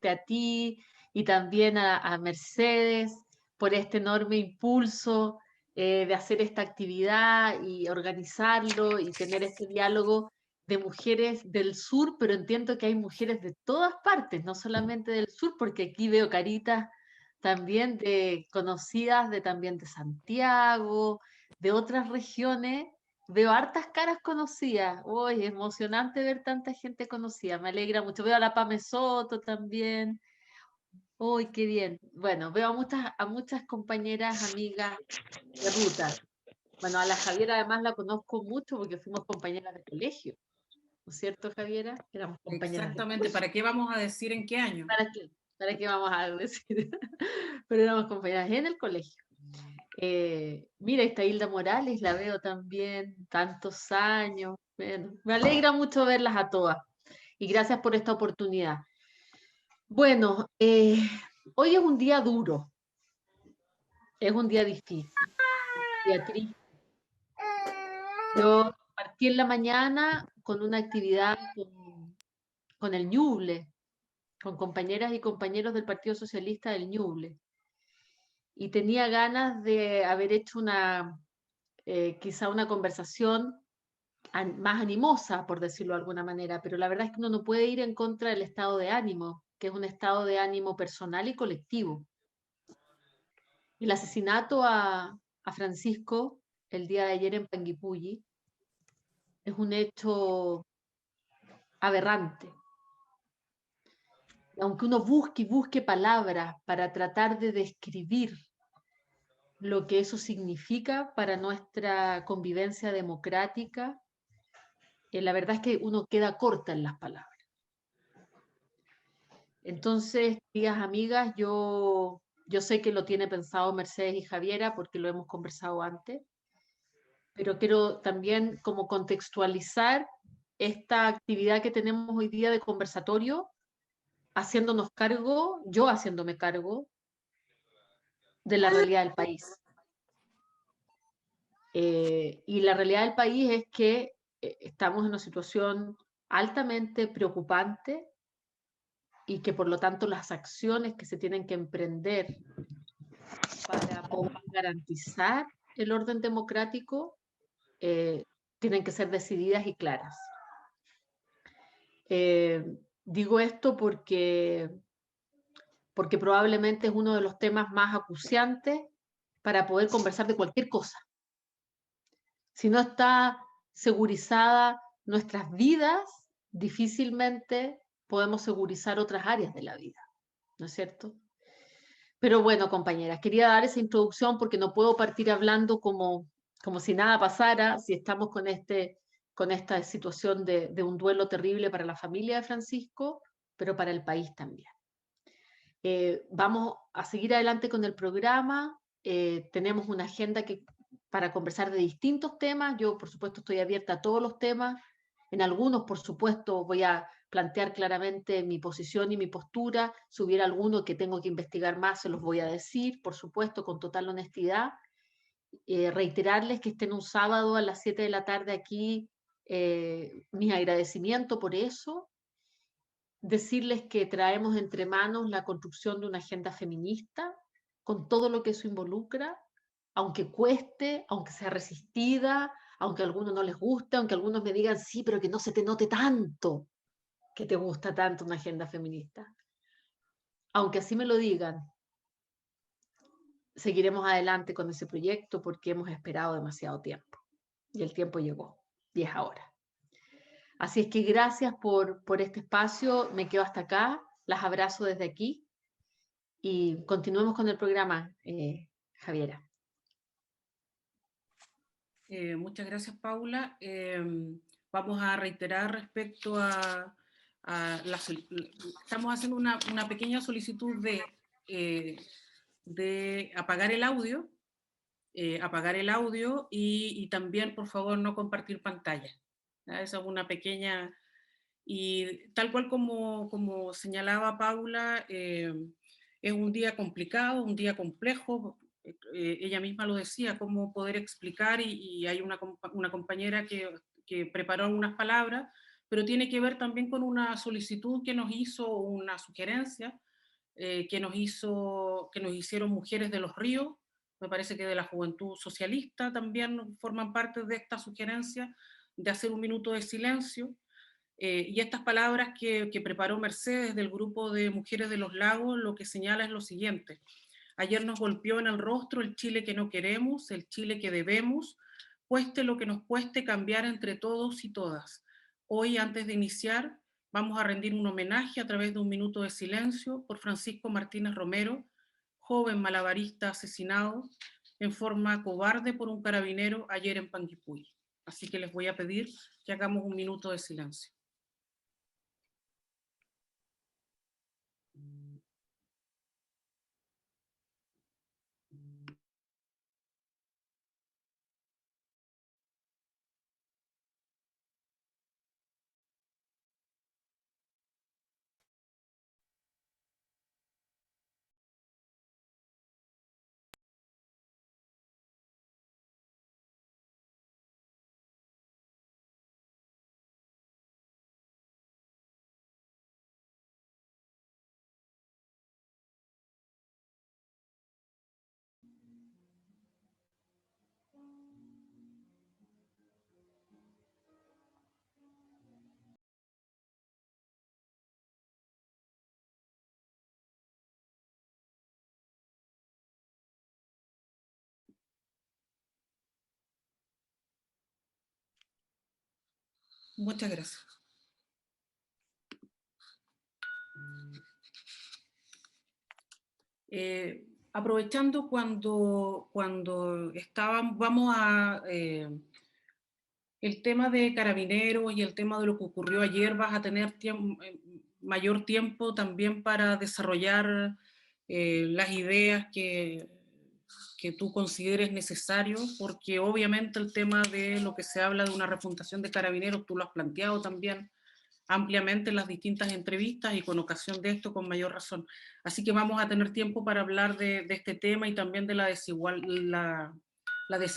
agradecerte a ti y también a Mercedes por este enorme impulso de hacer esta actividad y organizarlo y tener este diálogo de mujeres del sur, pero entiendo que hay mujeres de todas partes, no solamente del sur, porque aquí veo caritas también de conocidas de también de Santiago, de otras regiones. Veo hartas caras conocidas. Uy, emocionante ver tanta gente conocida. Me alegra mucho. Veo a la Pame Soto también. Uy, qué bien. Bueno, veo a muchas compañeras, amigas de ruta. Bueno, a la Javiera además la conozco mucho porque fuimos compañeras de colegio. ¿No es cierto, Javiera? Éramos compañeras de Exactamente, curso. ¿para qué vamos a decir en qué año? ¿Para qué? ¿Para qué vamos a decir? Pero éramos compañeras en el colegio. Mira, esta Hilda Morales la veo también, tantos años. Bueno, me alegra mucho verlas a todas y gracias por esta oportunidad. Bueno, hoy es un día duro, es un día difícil, un día triste. Yo partí en la mañana con una actividad con el Ñuble, con compañeras y compañeros del Partido Socialista del Ñuble, y tenía ganas de haber hecho quizá una conversación más animosa, por decirlo de alguna manera, pero la verdad es que uno no puede ir en contra del estado de ánimo, que es un estado de ánimo personal y colectivo. El asesinato a Francisco el día de ayer en Panguipulli es un hecho aberrante. Aunque uno busque y busque palabras para tratar de describir lo que eso significa para nuestra convivencia democrática, la verdad es que uno queda corta en las palabras. Entonces, queridas amigas, yo sé que lo tiene pensado Mercedes y Javiera porque lo hemos conversado antes, pero quiero también como contextualizar esta actividad que tenemos hoy día de conversatorio, haciéndonos cargo, yo haciéndome cargo de la realidad del país. Y la realidad del país es que estamos en una situación altamente preocupante y que por lo tanto las acciones que se tienen que emprender para poder garantizar el orden democrático eh, tienen que ser decididas y claras. Eh, Digo esto porque probablemente es uno de los temas más acuciantes para poder conversar de cualquier cosa. Si no está segurizada nuestras vidas, difícilmente podemos segurizar otras áreas de la vida, ¿no es cierto? Pero bueno, compañeras, quería dar esa introducción porque no puedo partir hablando como si nada pasara, si estamos con esta situación de un duelo terrible para la familia de Francisco, pero para el país también. Vamos a seguir adelante con el programa. Tenemos una agenda para conversar de distintos temas. Yo, por supuesto, estoy abierta a todos los temas. En algunos, por supuesto, voy a plantear claramente mi posición y mi postura. Si hubiera alguno que tengo que investigar más, se los voy a decir, por supuesto, con total honestidad. Reiterarles que estén un sábado a las 7 de la tarde aquí, mi agradecimiento por eso, decirles que traemos entre manos la construcción de una agenda feminista, con todo lo que eso involucra, aunque cueste, aunque sea resistida, aunque a algunos no les guste, aunque algunos me digan, sí, pero que no se te note tanto que te gusta tanto una agenda feminista. Aunque así me lo digan, seguiremos adelante con ese proyecto porque hemos esperado demasiado tiempo. Y el tiempo llegó, y es ahora. Así es que gracias por este espacio, me quedo hasta acá, las abrazo desde aquí y continuemos con el programa, Javiera. Muchas gracias, Paula. Vamos a reiterar respecto estamos haciendo una pequeña solicitud de apagar el audio y también, por favor, no compartir pantalla. ¿Ya? Esa es una pequeña... Y tal cual como señalaba Paula, es un día complicado, un día complejo. Ella misma lo decía, cómo poder explicar, y hay una compañera que preparó unas palabras, pero tiene que ver también con una solicitud que nos hizo, una sugerencia que nos hicieron Mujeres de los Ríos, me parece que de la Juventud Socialista también forman parte de esta sugerencia de hacer un minuto de silencio. Y estas palabras que preparó Mercedes del grupo de Mujeres de los Lagos, lo que señala es lo siguiente: ayer nos golpeó en el rostro el Chile que no queremos, el Chile que debemos, cueste lo que nos cueste cambiar entre todos y todas. Hoy, antes de iniciar, vamos a rendir un homenaje a través de un minuto de silencio por Francisco Martínez Romero, joven malabarista asesinado en forma cobarde por un carabinero ayer en Panguipulli. Así que les voy a pedir que hagamos un minuto de silencio. Muchas gracias. Aprovechando cuando estaban, vamos a el tema de Carabineros y el tema de lo que ocurrió ayer, vas a tener mayor tiempo también para desarrollar las ideas que tú consideres necesario, porque obviamente el tema de lo que se habla de una refundación de Carabineros, tú lo has planteado también ampliamente en las distintas entrevistas y con ocasión de esto con mayor razón. Así que vamos a tener tiempo para hablar de este tema y también de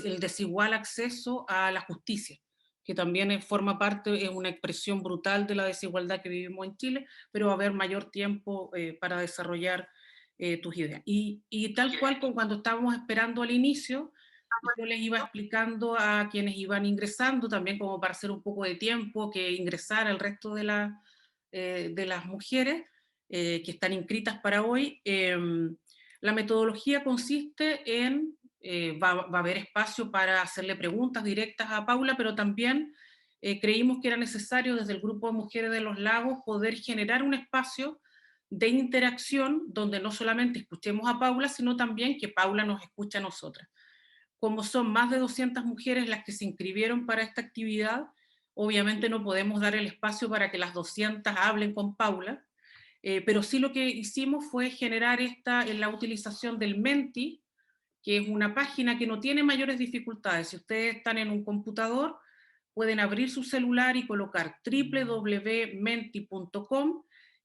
el desigual acceso a la justicia, que también forma parte, es una expresión brutal de la desigualdad que vivimos en Chile, pero va a haber mayor tiempo para desarrollar tus ideas. Y tal cual como cuando estábamos esperando al inicio, yo les iba explicando a quienes iban ingresando, también como para hacer un poco de tiempo, que ingresara el resto de las mujeres que están inscritas para hoy. La metodología consiste en, va a haber espacio para hacerle preguntas directas a Paula, pero también creímos que era necesario desde el Grupo de Mujeres de los Lagos poder generar un espacio de interacción donde no solamente escuchemos a Paula, sino también que Paula nos escuche a nosotras. Como son más de 200 mujeres las que se inscribieron para esta actividad, obviamente no podemos dar el espacio para que las 200 hablen con Paula, pero sí lo que hicimos fue generar en la utilización del Menti, que es una página que no tiene mayores dificultades. Si ustedes están en un computador, pueden abrir su celular y colocar www.menti.com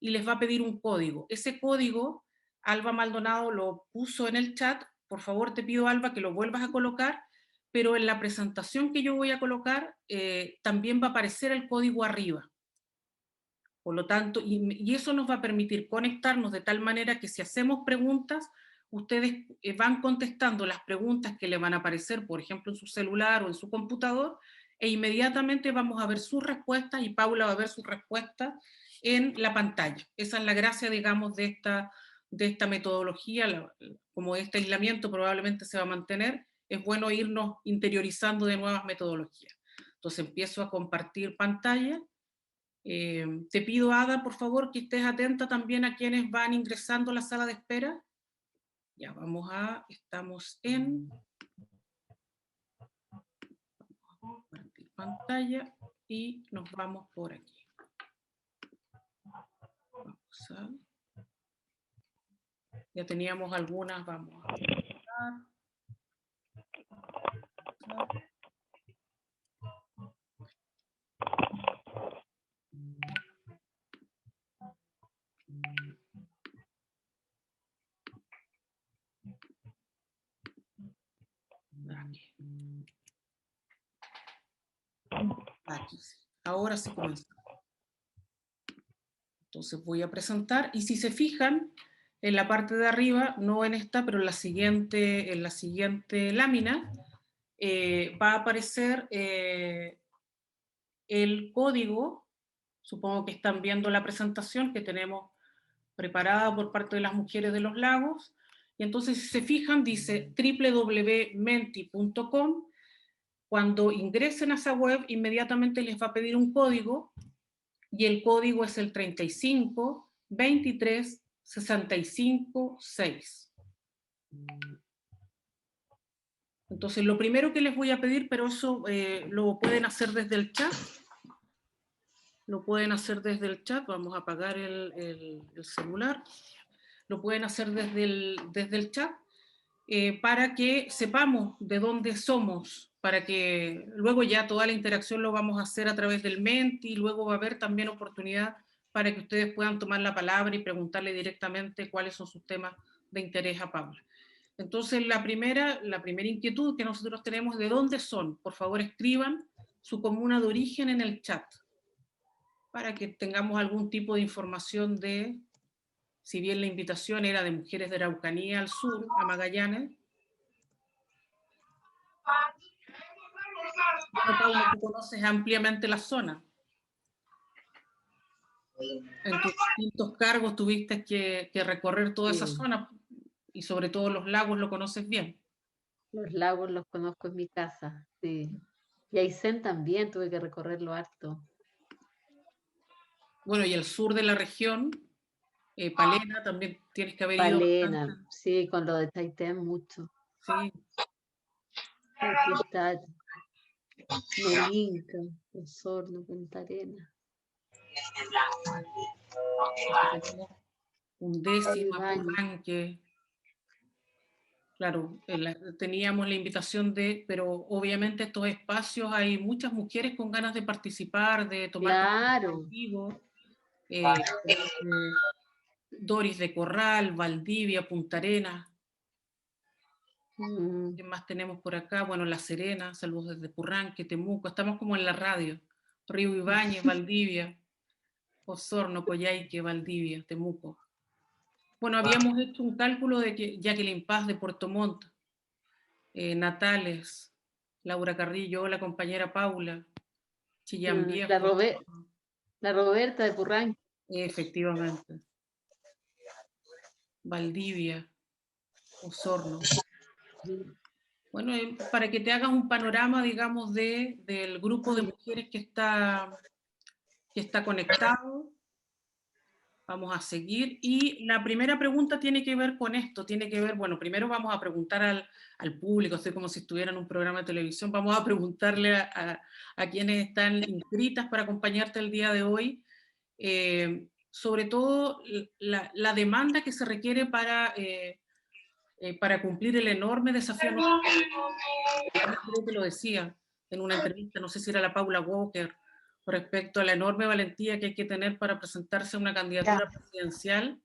y les va a pedir un código. Ese código, Alba Maldonado lo puso en el chat. Por favor, te pido, Alba, que lo vuelvas a colocar, pero en la presentación que yo voy a colocar también va a aparecer el código arriba. Por lo tanto, y eso nos va a permitir conectarnos de tal manera que si hacemos preguntas, ustedes van contestando las preguntas que le van a aparecer, por ejemplo, en su celular o en su computador, e inmediatamente vamos a ver sus respuestas y Paula va a ver sus respuestas en la pantalla. Esa es la gracia, digamos, de esta metodología. Como este aislamiento probablemente se va a mantener, es bueno irnos interiorizando de nuevas metodologías. Entonces empiezo a compartir pantalla. Te pido, Ada, por favor, que estés atenta también a quienes van ingresando a la sala de espera. Ya, estamos en compartir pantalla y nos vamos por aquí. Ya teníamos algunas, vamos a empezar. Aquí. Ahora sí comenzamos. Entonces voy a presentar, y si se fijan, en la parte de arriba, no en esta, pero en la siguiente lámina, va a aparecer el código. Supongo que están viendo la presentación que tenemos preparada por parte de las mujeres de los lagos. Y entonces, si se fijan, dice www.menti.com. Cuando ingresen a esa web, inmediatamente les va a pedir un código, y el código es el 35 23 65 6. Entonces, lo primero que les voy a pedir, pero eso lo pueden hacer desde el chat. Lo pueden hacer desde el chat. Vamos a apagar el celular. Lo pueden hacer desde el chat, para que sepamos de dónde somos, para que luego ya toda la interacción lo vamos a hacer a través del Menti, y luego va a haber también oportunidad para que ustedes puedan tomar la palabra y preguntarle directamente cuáles son sus temas de interés a Paula. Entonces, la primera inquietud que nosotros tenemos es de dónde son. Por favor, escriban su comuna de origen en el chat, para que tengamos algún tipo de información de, si bien la invitación era de mujeres de Araucanía al sur, a Magallanes. Bueno, Paula, tú conoces ampliamente la zona. En tus distintos cargos tuviste que recorrer toda esa zona, y sobre todo los lagos lo conoces bien. Los lagos los conozco en mi casa, sí. Y Aysén también tuve que recorrerlo harto. Bueno, y el sur de la región, Palena, también tienes que haber ido Palena, bastante. sí, con lo de Chaitén mucho. Sí. Aquí está Melinca, Osorno, Punta Arenas. Undécima, Purranque. Claro, teníamos la invitación pero obviamente estos espacios hay muchas mujeres con ganas de participar, de tomar Claro. Doris de Corral, Valdivia, Punta Arenas. ¿Qué más tenemos por acá? Bueno, La Serena, saludos desde Purranque, Temuco, estamos como en la radio. Río Ibáñez, Valdivia, Osorno, Coyhaique, Valdivia, Temuco. Bueno, habíamos hecho un cálculo de que Jacqueline Paz de Puerto Montt, Natales, Laura Carrillo, la compañera Paula, Chillán Viejo. La Roberta de Purranque. Efectivamente. Valdivia, Osorno. Bueno, para que te hagas un panorama, digamos, del grupo de mujeres que está conectado. Vamos a seguir. Y la primera pregunta tiene que ver con esto, tiene que ver, bueno, primero vamos a preguntar al público, estoy como si estuviera en un programa de televisión, vamos a preguntarle a quienes están inscritas para acompañarte el día de hoy, sobre todo la demanda que se requiere para cumplir el enorme desafío. Creo que lo decía en una entrevista, no sé si era la Paula Walker, respecto a la enorme valentía que hay que tener para presentarse a una candidatura presidencial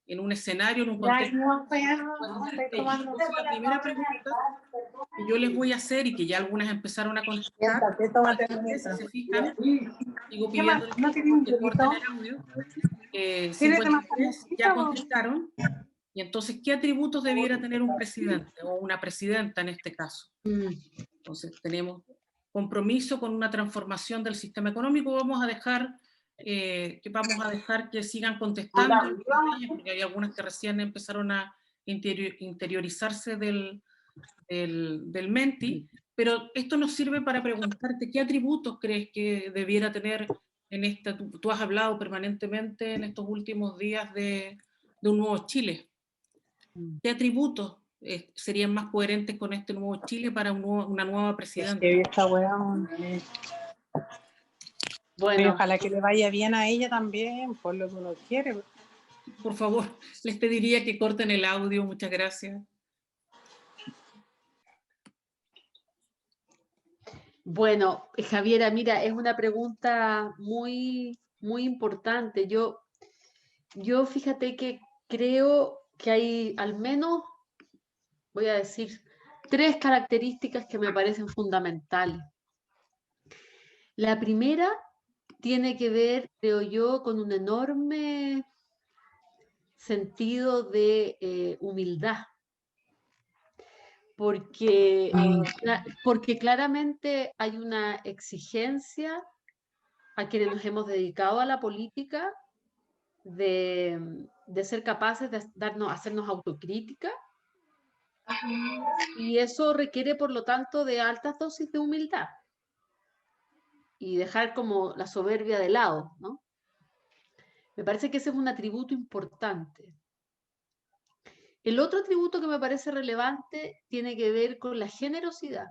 en un escenario, en un contexto. Entonces, la primera pregunta que yo les voy a hacer, y que ya algunas empezaron a contestar, si se fijan, sigo pidiendo que corten el audio, 53 ya contestaron. Y entonces, ¿qué atributos debiera tener un presidente o una presidenta en este caso? Entonces, tenemos compromiso con una transformación del sistema económico. Vamos a dejar que sigan contestando, porque hay algunas que recién empezaron a interiorizarse del Menti, pero esto nos sirve para preguntarte qué atributos crees que debiera tener en esta. Tú has hablado permanentemente en estos últimos días de un nuevo Chile. ¿Qué atributos serían más coherentes con este nuevo Chile para una nueva presidenta? Bueno, ojalá que le vaya bien a ella también, por lo que uno quiere. Por favor, les pediría que corten el audio, muchas gracias. Bueno, Javiera, mira, es una pregunta muy, muy importante. Yo fíjate que creo que hay al menos, voy a decir, 3 características que me parecen fundamentales. La primera tiene que ver, creo yo, con un enorme sentido de humildad. Porque claramente hay una exigencia a quienes nos hemos dedicado a la política de ser capaces de hacernos autocrítica, y eso requiere, por lo tanto, de altas dosis de humildad y dejar como la soberbia de lado, ¿no? Me parece que ese es un atributo importante. El otro atributo que me parece relevante tiene que ver con la generosidad,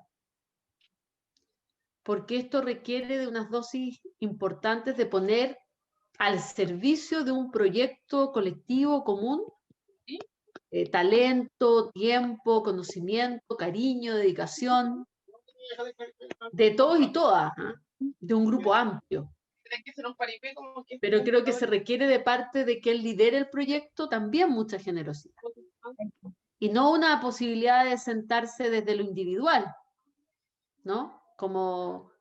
porque esto requiere de unas dosis importantes de poner al servicio de un proyecto colectivo común talento, tiempo, conocimiento, cariño, dedicación, de todos y todas, ¿eh? De un grupo amplio. Pero creo que se requiere de parte de quien lidere el proyecto también mucha generosidad. Y no una posibilidad de sentarse desde lo individual, ¿no? Como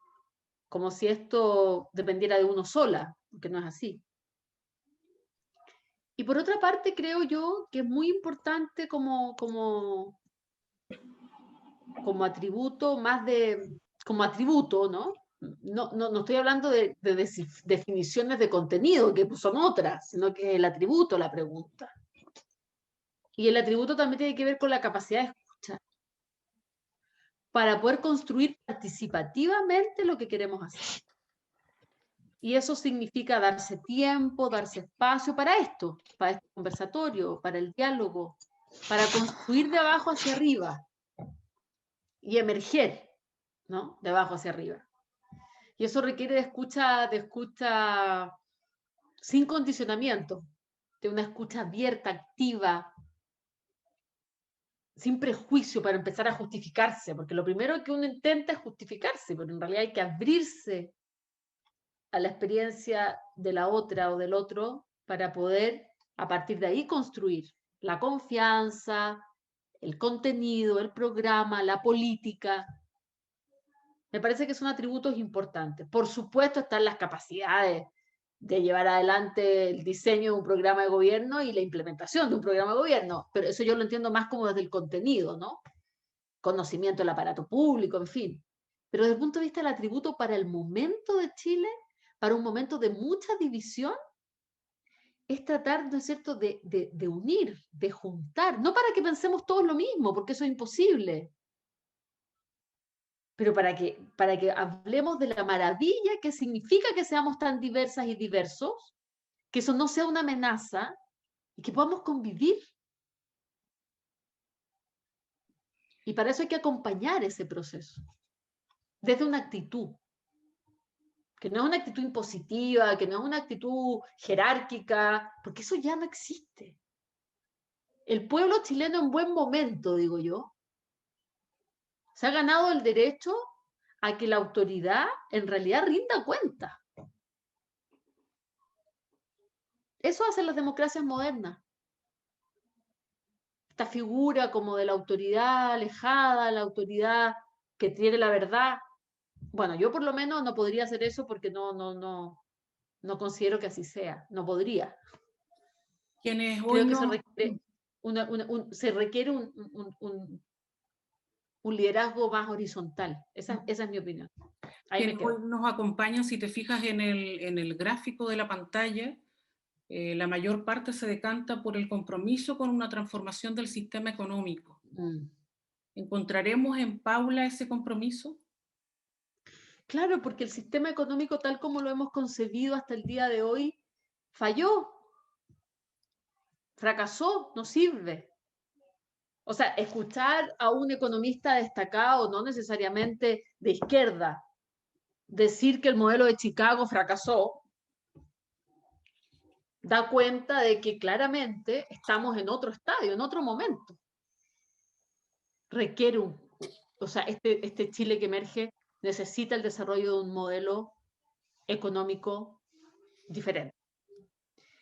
si esto dependiera de uno sola, porque no es así. Y por otra parte, creo yo que es muy importante como atributo, como atributo, ¿no? No estoy hablando de definiciones de contenido, que son otras, sino que es el atributo la pregunta. Y el atributo también tiene que ver con la capacidad de escuchar, para poder construir participativamente lo que queremos hacer. Y eso significa darse tiempo, darse espacio para este conversatorio, para el diálogo, para construir de abajo hacia arriba y emerger, ¿no? De abajo hacia arriba. Y eso requiere de escucha sin condicionamiento, de una escucha abierta, activa, sin prejuicio para empezar a justificarse, porque lo primero que uno intenta es justificarse, pero en realidad hay que abrirse a la experiencia de la otra o del otro para poder a partir de ahí construir la confianza, el contenido, el programa, la política. Me parece que son atributos importantes. Por supuesto están las capacidades de llevar adelante el diseño de un programa de gobierno y la implementación de un programa de gobierno, pero eso yo lo entiendo más como desde el contenido, ¿no? Conocimiento del aparato público, en fin. Pero desde el punto de vista del atributo para el momento de Chile, para un momento de mucha división, es tratar, ¿no es cierto?, de unir, de juntar, no para que pensemos todos lo mismo, porque eso es imposible, pero para que hablemos de la maravilla que significa que seamos tan diversas y diversos, que eso no sea una amenaza y que podamos convivir. Y para eso hay que acompañar ese proceso, desde una actitud, que no es una actitud impositiva, que no es una actitud jerárquica, porque eso ya no existe. El pueblo chileno en buen momento, digo yo, se ha ganado el derecho a que la autoridad en realidad rinda cuenta. Eso hacen las democracias modernas. Esta figura como de la autoridad alejada, la autoridad que tiene la verdad. Bueno, yo por lo menos no podría hacer eso porque no considero que así sea. No podría. Quienes hoy Creo que no... se requiere un liderazgo más horizontal. Esa es mi opinión. Quienes hoy nos acompañan, si te fijas en el gráfico de la pantalla, la mayor parte se decanta por el compromiso con una transformación del sistema económico. ¿Encontraremos en Paula ese compromiso? Claro, porque el sistema económico tal como lo hemos concebido hasta el día de hoy falló, fracasó, no sirve. O sea, escuchar a un economista destacado, no necesariamente de izquierda, decir que el modelo de Chicago fracasó, da cuenta de que claramente estamos en otro estadio, en otro momento. Requiere o sea, este Chile que emerge necesita el desarrollo de un modelo económico diferente.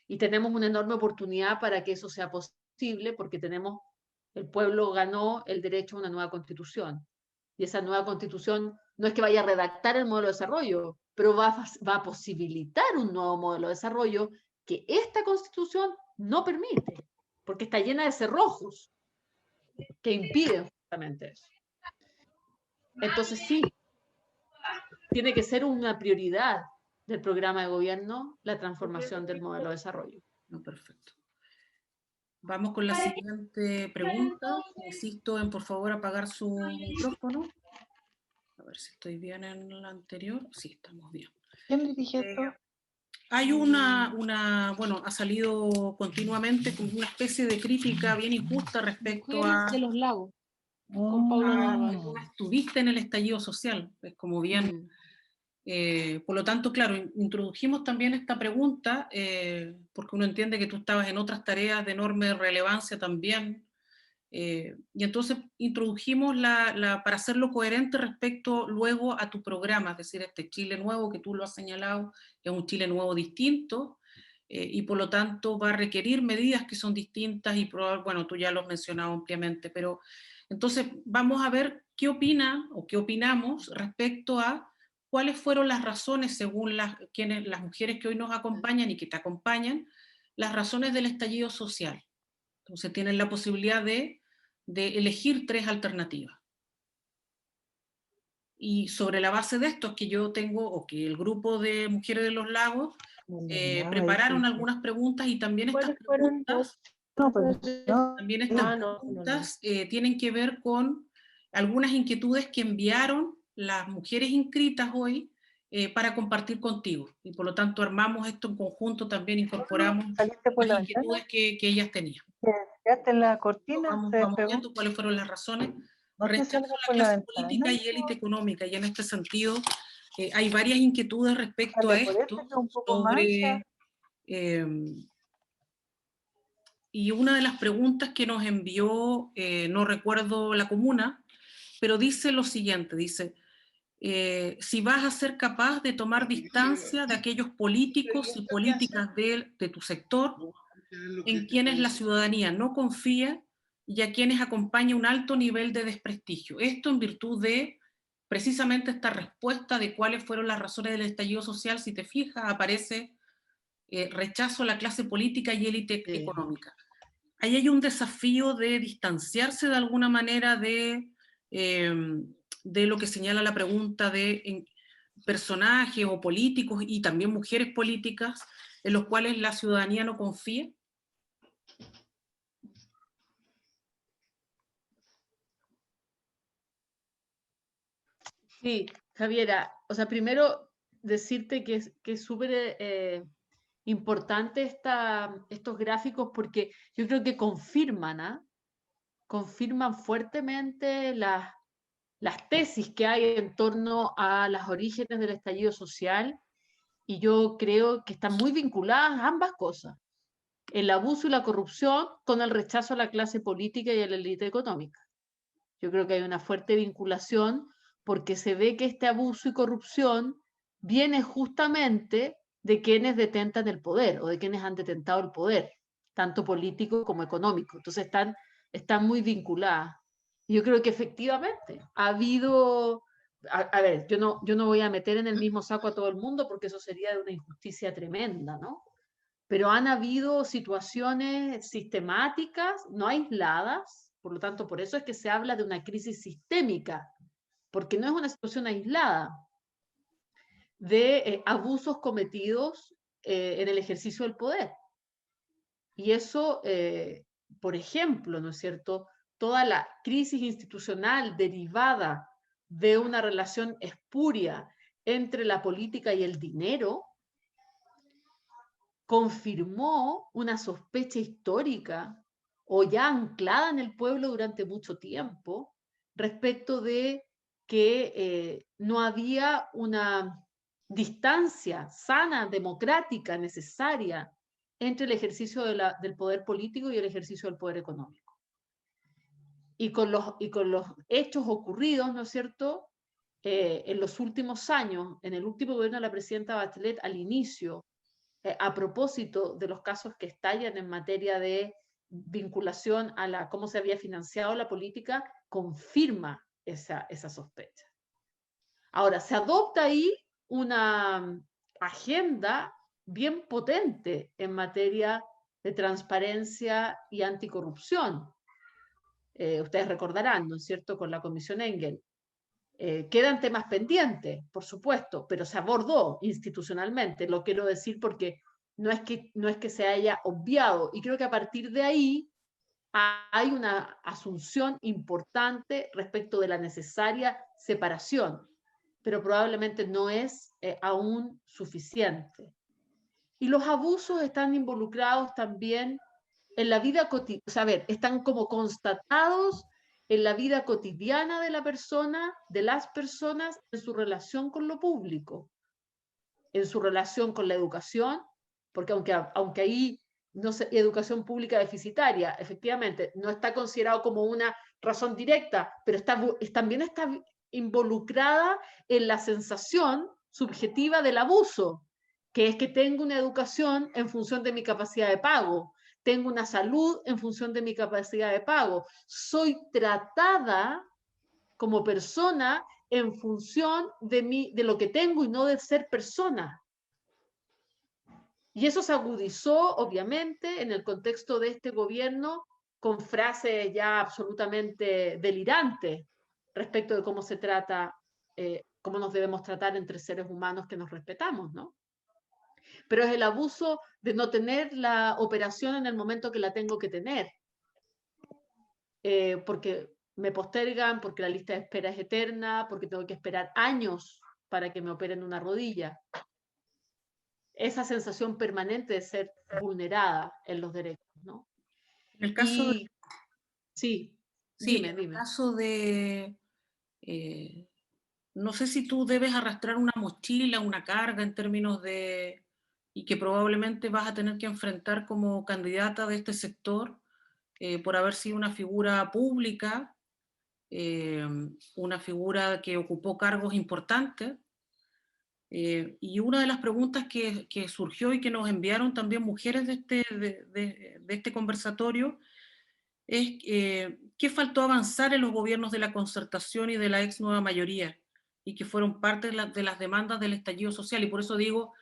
Y tenemos una enorme oportunidad para que eso sea posible, porque el pueblo ganó el derecho a una nueva constitución. y esa nueva constitución no es que vaya a redactar el modelo de desarrollo, pero va a posibilitar un nuevo modelo de desarrollo que esta constitución no permite, porque está llena de cerrojos que impiden justamente eso. Entonces sí, tiene que ser una prioridad del programa de gobierno la transformación del modelo de desarrollo. No, perfecto. Vamos con la siguiente pregunta. Insisto en, por favor, apagar su micrófono. A ver si estoy bien en la anterior. Sí, estamos bien. ¿Quién dirige esto? Hay bueno, ha salido continuamente como una especie de crítica bien injusta respecto a... de los Lagos, con Paula Narváez. Estuviste en el estallido social, es como bien... por lo tanto, claro, introdujimos también esta pregunta, porque uno entiende que tú estabas en otras tareas de enorme relevancia también, y entonces introdujimos para hacerlo coherente respecto luego a tu programa, es decir, este Chile Nuevo que tú lo has señalado, es un Chile Nuevo distinto, y por lo tanto va a requerir medidas que son distintas y bueno, tú ya lo has mencionado ampliamente, pero entonces vamos a ver qué opina o qué opinamos respecto a cuáles fueron las razones, según las mujeres que hoy nos acompañan y que te acompañan, las razones del estallido social. Entonces tienen la posibilidad de elegir 3 alternativas. Y sobre la base de esto es que yo tengo, o que el grupo de Mujeres de los Lagos prepararon algunas preguntas, y también estas preguntas, tienen que ver con algunas inquietudes que enviaron las mujeres inscritas hoy para compartir contigo. Y por lo tanto armamos esto en conjunto, también incorporamos las inquietudes que ellas tenían. ¿Quedaste en la cortina? Vamos viendo cuáles fueron las razones. Rechazo a la clase política y élite económica, y en este sentido hay varias inquietudes respecto a esto, sobre... y una de las preguntas que nos envió, no recuerdo la comuna, pero dice lo siguiente, dice, si vas a ser capaz de tomar distancia de aquellos políticos y políticas de tu sector, en quienes la ciudadanía no confía y a quienes acompaña un alto nivel de desprestigio. Esto en virtud de precisamente esta respuesta de cuáles fueron las razones del estallido social. Si te fijas, aparece rechazo a la clase política y élite económica. Ahí hay un desafío de distanciarse de alguna manera de lo que señala la pregunta de personajes o políticos y también mujeres políticas en los cuales la ciudadanía no confía. Sí, Javiera, o sea, primero decirte que es súper importante estos gráficos, porque yo creo que confirman fuertemente las tesis que hay en torno a los orígenes del estallido social, y yo creo que están muy vinculadas ambas cosas, el abuso y la corrupción con el rechazo a la clase política y a la élite económica. Yo creo que hay una fuerte vinculación, porque se ve que este abuso y corrupción viene justamente de quienes detentan el poder o de quienes han detentado el poder, tanto político como económico. Entonces están muy vinculadas. Y yo creo que efectivamente ha habido, a ver, yo no voy a meter en el mismo saco a todo el mundo, porque eso sería de una injusticia tremenda, ¿no? Pero han habido situaciones sistemáticas, no aisladas, por lo tanto, por eso es que se habla de una crisis sistémica, porque no es una situación aislada de abusos cometidos en el ejercicio del poder. Y eso, por ejemplo, ¿no es cierto?, toda la crisis institucional derivada de una relación espuria entre la política y el dinero, confirmó una sospecha histórica o ya anclada en el pueblo durante mucho tiempo respecto de que no había una distancia sana, democrática, necesaria entre el ejercicio del poder político y el ejercicio del poder económico. Y con los hechos ocurridos, ¿no es cierto?, en los últimos años, en el último gobierno de la presidenta Bachelet, al inicio, a propósito de los casos que estallan en materia de vinculación a cómo se había financiado la política, confirma esa sospecha. Ahora, se adopta ahí una agenda bien potente en materia de transparencia y anticorrupción. Ustedes recordarán, ¿no es cierto?, con la Comisión Engel. Quedan temas pendientes, por supuesto, pero se abordó institucionalmente. Lo quiero decir porque no es que se haya obviado. Y creo que a partir de ahí hay una asunción importante respecto de la necesaria separación, pero probablemente no es aún suficiente. Y los abusos están involucrados también en la vida cotidiana, o sea, a ver, están como constatados en la vida cotidiana de la persona, de las personas, en su relación con lo público, en su relación con la educación, porque aunque ahí no sé, educación pública deficitaria, efectivamente, no está considerado como una razón directa, pero también está involucrada en la sensación subjetiva del abuso, que es que tengo una educación en función de mi capacidad de pago, tengo una salud en función de mi capacidad de pago, soy tratada como persona en función de lo que tengo y no de ser persona. Y eso se agudizó, obviamente, en el contexto de este gobierno, con frases ya absolutamente delirantes respecto de cómo se trata, cómo nos debemos tratar entre seres humanos que nos respetamos, ¿no? Pero es el abuso de no tener la operación en el momento que la tengo que tener, porque me postergan, porque la lista de espera es eterna, porque tengo que esperar años para que me operen una rodilla. Esa sensación permanente de ser vulnerada en los derechos, ¿no? En el caso de... Sí, dime. En el caso de... no sé si tú debes arrastrar una mochila, una carga en términos de... y que probablemente vas a tener que enfrentar como candidata de este sector por haber sido una figura pública, una figura que ocupó cargos importantes. Y una de las preguntas que surgió y que nos enviaron también mujeres de este conversatorio es ¿qué faltó avanzar en los gobiernos de la concertación y de la ex nueva mayoría? Y que fueron parte de las demandas del estallido social. Y por eso digo,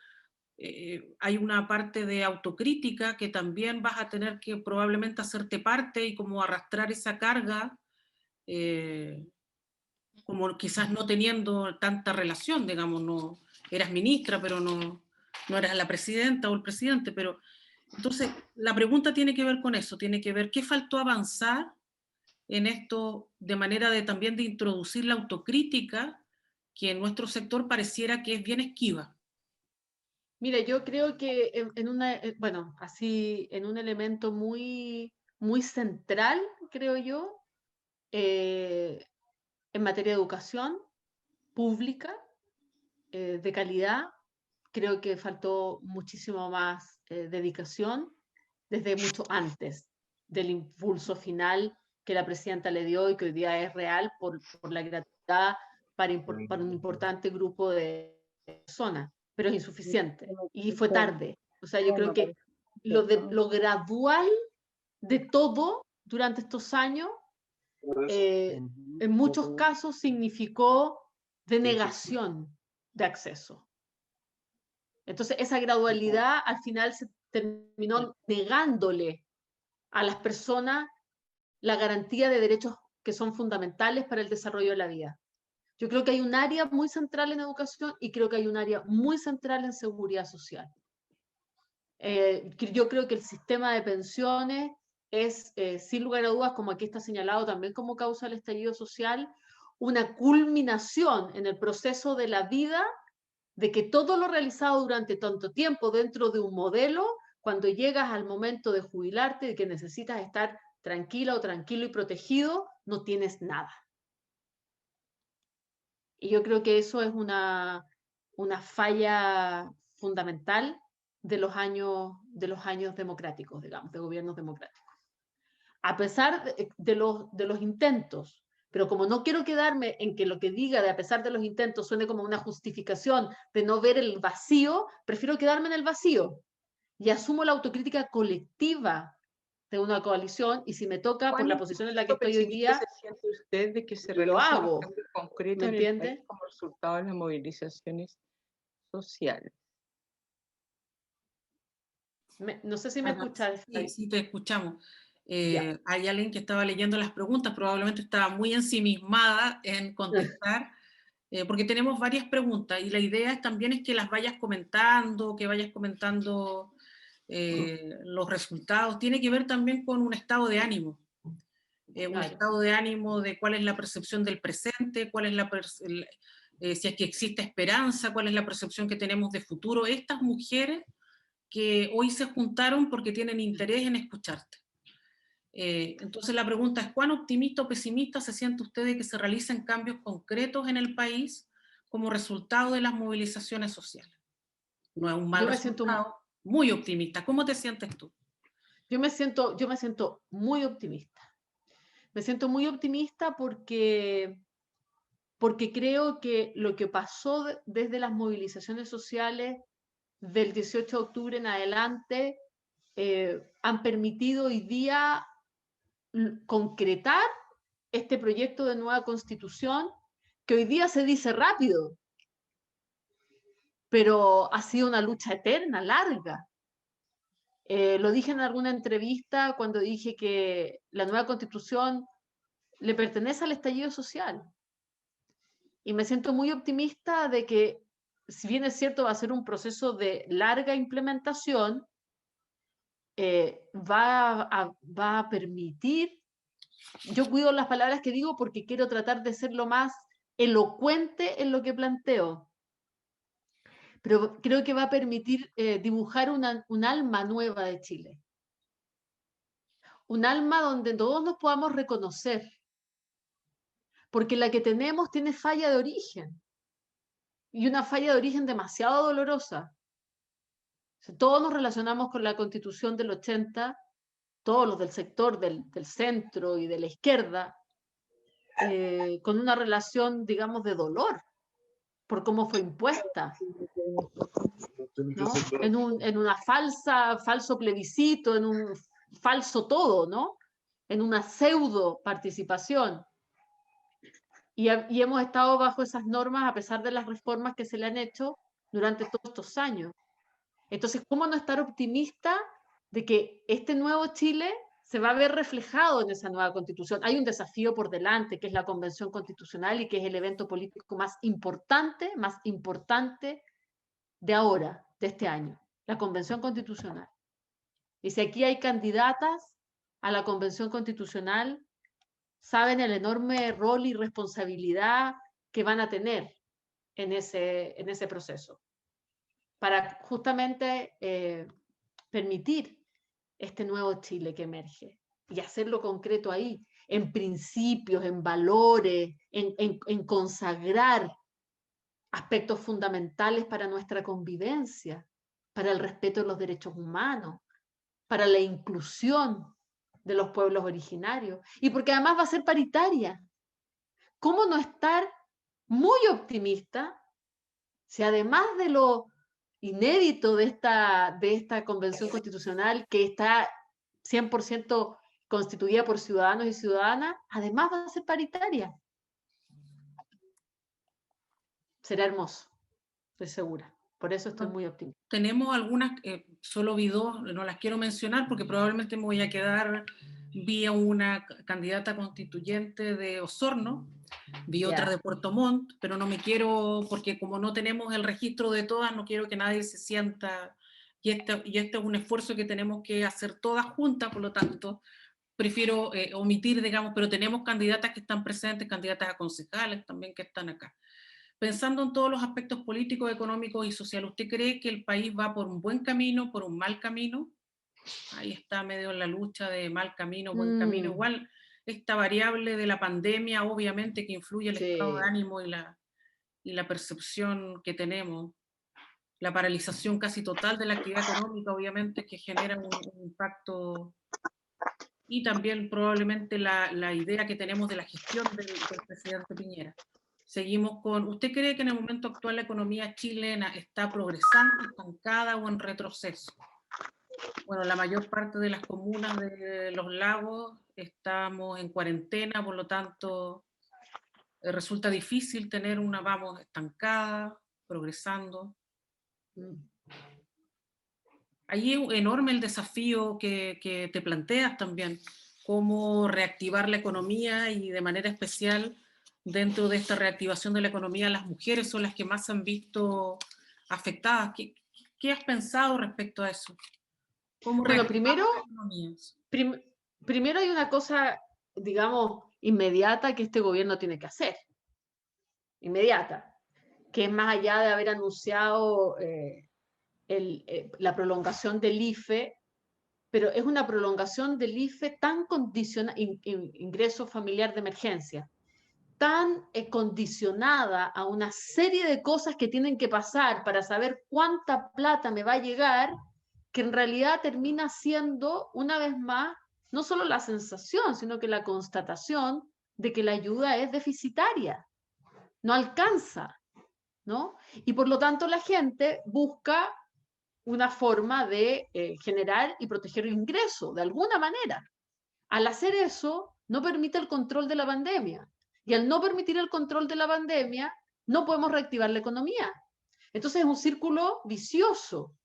hay una parte de autocrítica que también vas a tener que probablemente hacerte parte y como arrastrar esa carga, como quizás no teniendo tanta relación, digamos, no eras ministra, pero no eras la presidenta o el presidente, pero entonces la pregunta tiene que ver con eso, tiene que ver qué faltó avanzar en esto de manera de también de introducir la autocrítica que en nuestro sector pareciera que es bien esquiva. Mira, yo creo que en un elemento muy, muy central, creo yo, en materia de educación pública, de calidad, creo que faltó muchísimo más dedicación desde mucho antes del impulso final que la presidenta le dio y que hoy día es real por la gratuidad para un importante grupo de personas, pero es insuficiente y fue tarde. O sea, yo creo que lo gradual de todo durante estos años, en muchos casos significó denegación de acceso. Entonces, esa gradualidad al final se terminó negándole a las personas la garantía de derechos que son fundamentales para el desarrollo de la vida. Yo creo que hay un área muy central en educación y creo que hay un área muy central en seguridad social. Yo creo que el sistema de pensiones es, sin lugar a dudas, como aquí está señalado también como causa del estallido social, una culminación en el proceso de la vida de que todo lo realizado durante tanto tiempo dentro de un modelo, cuando llegas al momento de jubilarte, de que necesitas estar tranquila o tranquilo y protegido, no tienes nada. Y yo creo que eso es una falla fundamental de los años democráticos, digamos, de gobiernos democráticos. A pesar de los intentos, pero como no quiero quedarme en que lo que diga de a pesar de los intentos suene como una justificación de no ver el vacío, prefiero quedarme en el vacío y asumo la autocrítica colectiva de una coalición, y si me toca por la posición en la que estoy hoy pesimista día, se siente usted de que se lo realicen hago, cambios concretos ¿me en el entiende? país como resultado de las movilizaciones sociales? No sé si me escuchas. Sí, sí, te escuchamos. Ya. Hay alguien que estaba leyendo las preguntas, probablemente estaba muy ensimismada en contestar, porque tenemos varias preguntas y la idea también es que las vayas comentando, los resultados. Tiene que ver también con un estado de ánimo. Un Claro. estado de ánimo de cuál es la percepción del presente, cuál es si es que existe esperanza, cuál es la percepción que tenemos de futuro. Estas mujeres que hoy se juntaron porque tienen interés en escucharte. Entonces la pregunta es, ¿cuán optimista o pesimista se siente usted de que se realicen cambios concretos en el país como resultado de las movilizaciones sociales? No es un mal resultado, muy optimista. ¿Cómo te sientes tú? Yo me siento muy optimista. Me siento muy optimista porque creo que lo que pasó desde las movilizaciones sociales del 18 de octubre en adelante han permitido hoy día concretar este proyecto de nueva constitución que hoy día se dice rápido, pero ha sido una lucha eterna, larga. Lo dije en alguna entrevista cuando dije que la nueva constitución le pertenece al estallido social. Y me siento muy optimista de que, si bien es cierto, va a ser un proceso de larga implementación, va a permitir, yo cuido las palabras que digo porque quiero tratar de ser lo más elocuente en lo que planteo, pero creo que va a permitir dibujar un alma nueva de Chile. Un alma donde todos nos podamos reconocer, porque la que tenemos tiene falla de origen, y una falla de origen demasiado dolorosa. Todos nos relacionamos con la Constitución del 80, todos los del sector del centro y de la izquierda, con una relación, digamos, de dolor por cómo fue impuesta, ¿no? En una falso plebiscito, en un falso todo, ¿no? En una pseudo participación. Y hemos estado bajo esas normas a pesar de las reformas que se le han hecho durante todos estos años. Entonces, ¿cómo no estar optimista de que este nuevo Chile se va a ver reflejado en esa nueva constitución? Hay un desafío por delante, que es la Convención Constitucional y que es el evento político más importante de ahora, de este año, la Convención Constitucional. Y si aquí hay candidatas a la Convención Constitucional, saben el enorme rol y responsabilidad que van a tener en ese proceso, para justamente permitir este nuevo Chile que emerge y hacerlo concreto ahí, en principios, en valores, en consagrar aspectos fundamentales para nuestra convivencia, para el respeto de los derechos humanos, para la inclusión de los pueblos originarios, y porque además va a ser paritaria. ¿Cómo no estar muy optimista si además de lo inédito de esta convención constitucional, que está 100% constituida por ciudadanos y ciudadanas, además va a ser paritaria? Será hermoso, estoy segura. Por eso estoy muy optimista. Tenemos algunas, solo vi dos, no las quiero mencionar porque probablemente me voy a quedar. Vi a una candidata constituyente de Osorno, vi otra de Puerto Montt, pero no me quiero, porque como no tenemos el registro de todas, no quiero que nadie se sienta, y este es un esfuerzo que tenemos que hacer todas juntas, por lo tanto, prefiero omitir, digamos, pero tenemos candidatas que están presentes, candidatas a concejales también que están acá. Pensando en todos los aspectos políticos, económicos y sociales, ¿usted cree que el país va por un buen camino, por un mal camino? Ahí está medio en la lucha de mal camino, buen camino. Igual esta variable de la pandemia, obviamente que influye el estado de ánimo y la percepción que tenemos. La paralización casi total de la actividad económica, obviamente, que genera un impacto. Y también probablemente la idea que tenemos de la gestión del presidente Piñera. Seguimos con, ¿usted cree que en el momento actual la economía chilena está progresando, estancada o en retroceso? Bueno, la mayor parte de las comunas de los lagos estamos en cuarentena, por lo tanto, resulta difícil tener una, vamos, estancada, progresando. Ahí es enorme el desafío que te planteas también, cómo reactivar la economía y de manera especial dentro de esta reactivación de la economía las mujeres son las que más se han visto afectadas. ¿Qué has pensado respecto a eso? ¿Cómo Bueno, reactivar las economías? primero hay una cosa, digamos, inmediata que este gobierno tiene que hacer. Inmediata. Que es más allá de haber anunciado la prolongación del IFE, pero es una prolongación del IFE tan condicionada, ingreso familiar de emergencia, tan condicionada a una serie de cosas que tienen que pasar para saber cuánta plata me va a llegar, que en realidad termina siendo, una vez más, no solo la sensación, sino que la constatación de que la ayuda es deficitaria, no alcanza, ¿no? Y por lo tanto la gente busca una forma de generar y proteger el ingreso, de alguna manera. Al hacer eso, no permite el control de la pandemia. Y al no permitir el control de la pandemia, no podemos reactivar la economía. Entonces es un círculo vicioso.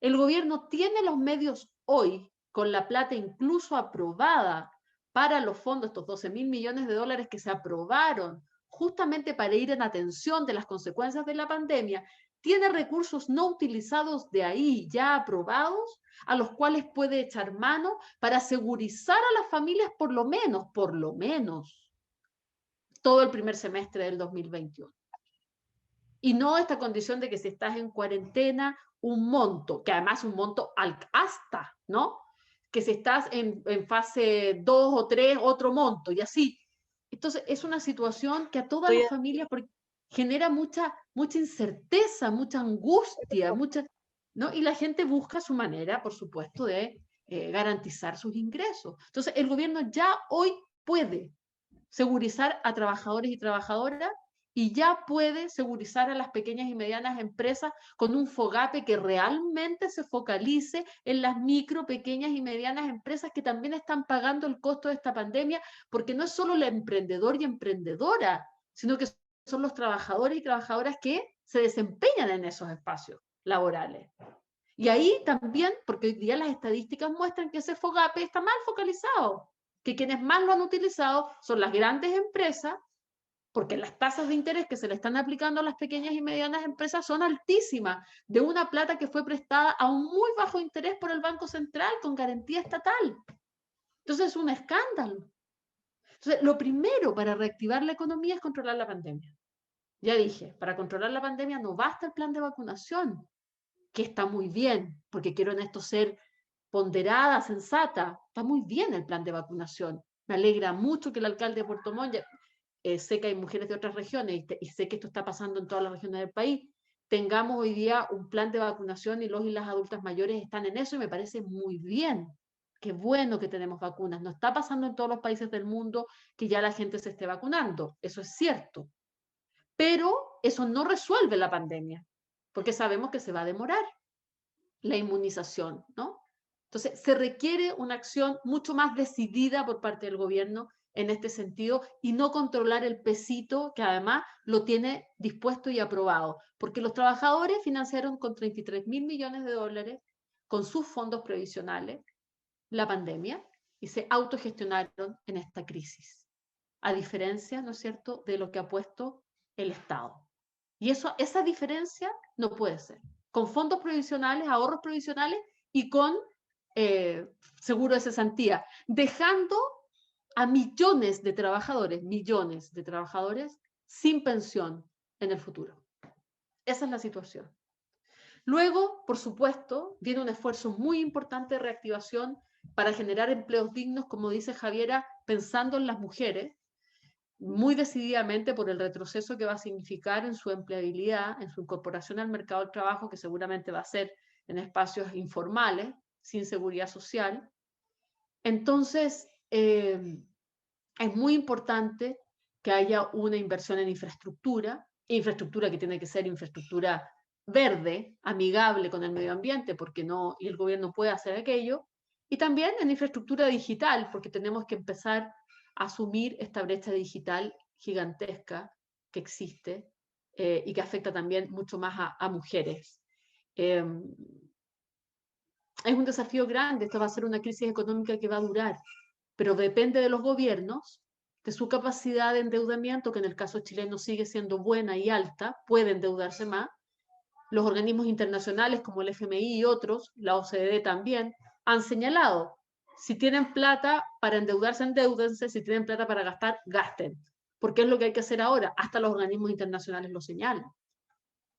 El gobierno tiene los medios hoy, con la plata incluso aprobada para los fondos, estos 12.000 millones de dólares que se aprobaron justamente para ir en atención de las consecuencias de la pandemia, tiene recursos no utilizados de ahí, ya aprobados, a los cuales puede echar mano para segurizar a las familias por lo menos, todo el primer semestre del 2021. Y no esta condición de que si estás en cuarentena, un monto, que además es un monto hasta, ¿no? Que si estás en fase 2 o 3, otro monto, y así. Entonces, es una situación que a todas las familias genera mucha incerteza, mucha angustia, ¿no? Y la gente busca su manera, por supuesto, de garantizar sus ingresos. Entonces, el gobierno ya hoy puede segurizar a trabajadores y trabajadoras y ya puede segurizar a las pequeñas y medianas empresas con un FOGAPE que realmente se focalice en las micro, pequeñas y medianas empresas que también están pagando el costo de esta pandemia, porque no es solo el emprendedor y emprendedora, sino que son los trabajadores y trabajadoras que se desempeñan en esos espacios laborales. Y ahí también, porque hoy día las estadísticas muestran que ese FOGAPE está mal focalizado, que quienes más lo han utilizado son las grandes empresas, porque las tasas de interés que se le están aplicando a las pequeñas y medianas empresas son altísimas, de una plata que fue prestada a un muy bajo interés por el Banco Central con garantía estatal. Entonces es un escándalo. Entonces, lo primero para reactivar la economía es controlar la pandemia. Ya dije, para controlar la pandemia no basta el plan de vacunación, que está muy bien, porque quiero en esto ser ponderada, sensata. Está muy bien el plan de vacunación. Me alegra mucho que el alcalde de Puerto Montt, sé que hay mujeres de otras regiones y sé que esto está pasando en todas las regiones del país, tengamos hoy día un plan de vacunación y los y las adultas mayores están en eso y me parece muy bien. Qué bueno que tenemos vacunas. No está pasando en todos los países del mundo que ya la gente se esté vacunando. Eso es cierto. Pero eso no resuelve la pandemia, porque sabemos que se va a demorar la inmunización, ¿no? Entonces, se requiere una acción mucho más decidida por parte del gobierno en este sentido y no controlar el pesito que además lo tiene dispuesto y aprobado, porque los trabajadores financiaron con 33.000 millones de dólares con sus fondos previsionales la pandemia y se autogestionaron en esta crisis, a diferencia, ¿no es cierto?, de lo que ha puesto el Estado. Y esa diferencia no puede ser. Con fondos provisionales, ahorros provisionales y con seguro de cesantía, dejando a millones de trabajadores sin pensión en el futuro. Esa es la situación. Luego, por supuesto, viene un esfuerzo muy importante de reactivación para generar empleos dignos, como dice Javiera, pensando en las mujeres, muy decididamente por el retroceso que va a significar en su empleabilidad, en su incorporación al mercado del trabajo, que seguramente va a ser en espacios informales, sin seguridad social. Entonces, es muy importante que haya una inversión en infraestructura que tiene que ser infraestructura verde, amigable con el medio ambiente, porque no, y el gobierno puede hacer aquello, y también en infraestructura digital, porque tenemos que empezar a asumir esta brecha digital gigantesca que existe y que afecta también mucho más a mujeres. Es un desafío grande, esto va a ser una crisis económica que va a durar, pero depende de los gobiernos, de su capacidad de endeudamiento, que en el caso chileno sigue siendo buena y alta, puede endeudarse más. Los organismos internacionales como el FMI y otros, la OCDE también, han señalado, si tienen plata para endeudarse, endeúdense, si tienen plata para gastar, gasten, porque es lo que hay que hacer ahora, hasta los organismos internacionales lo señalan.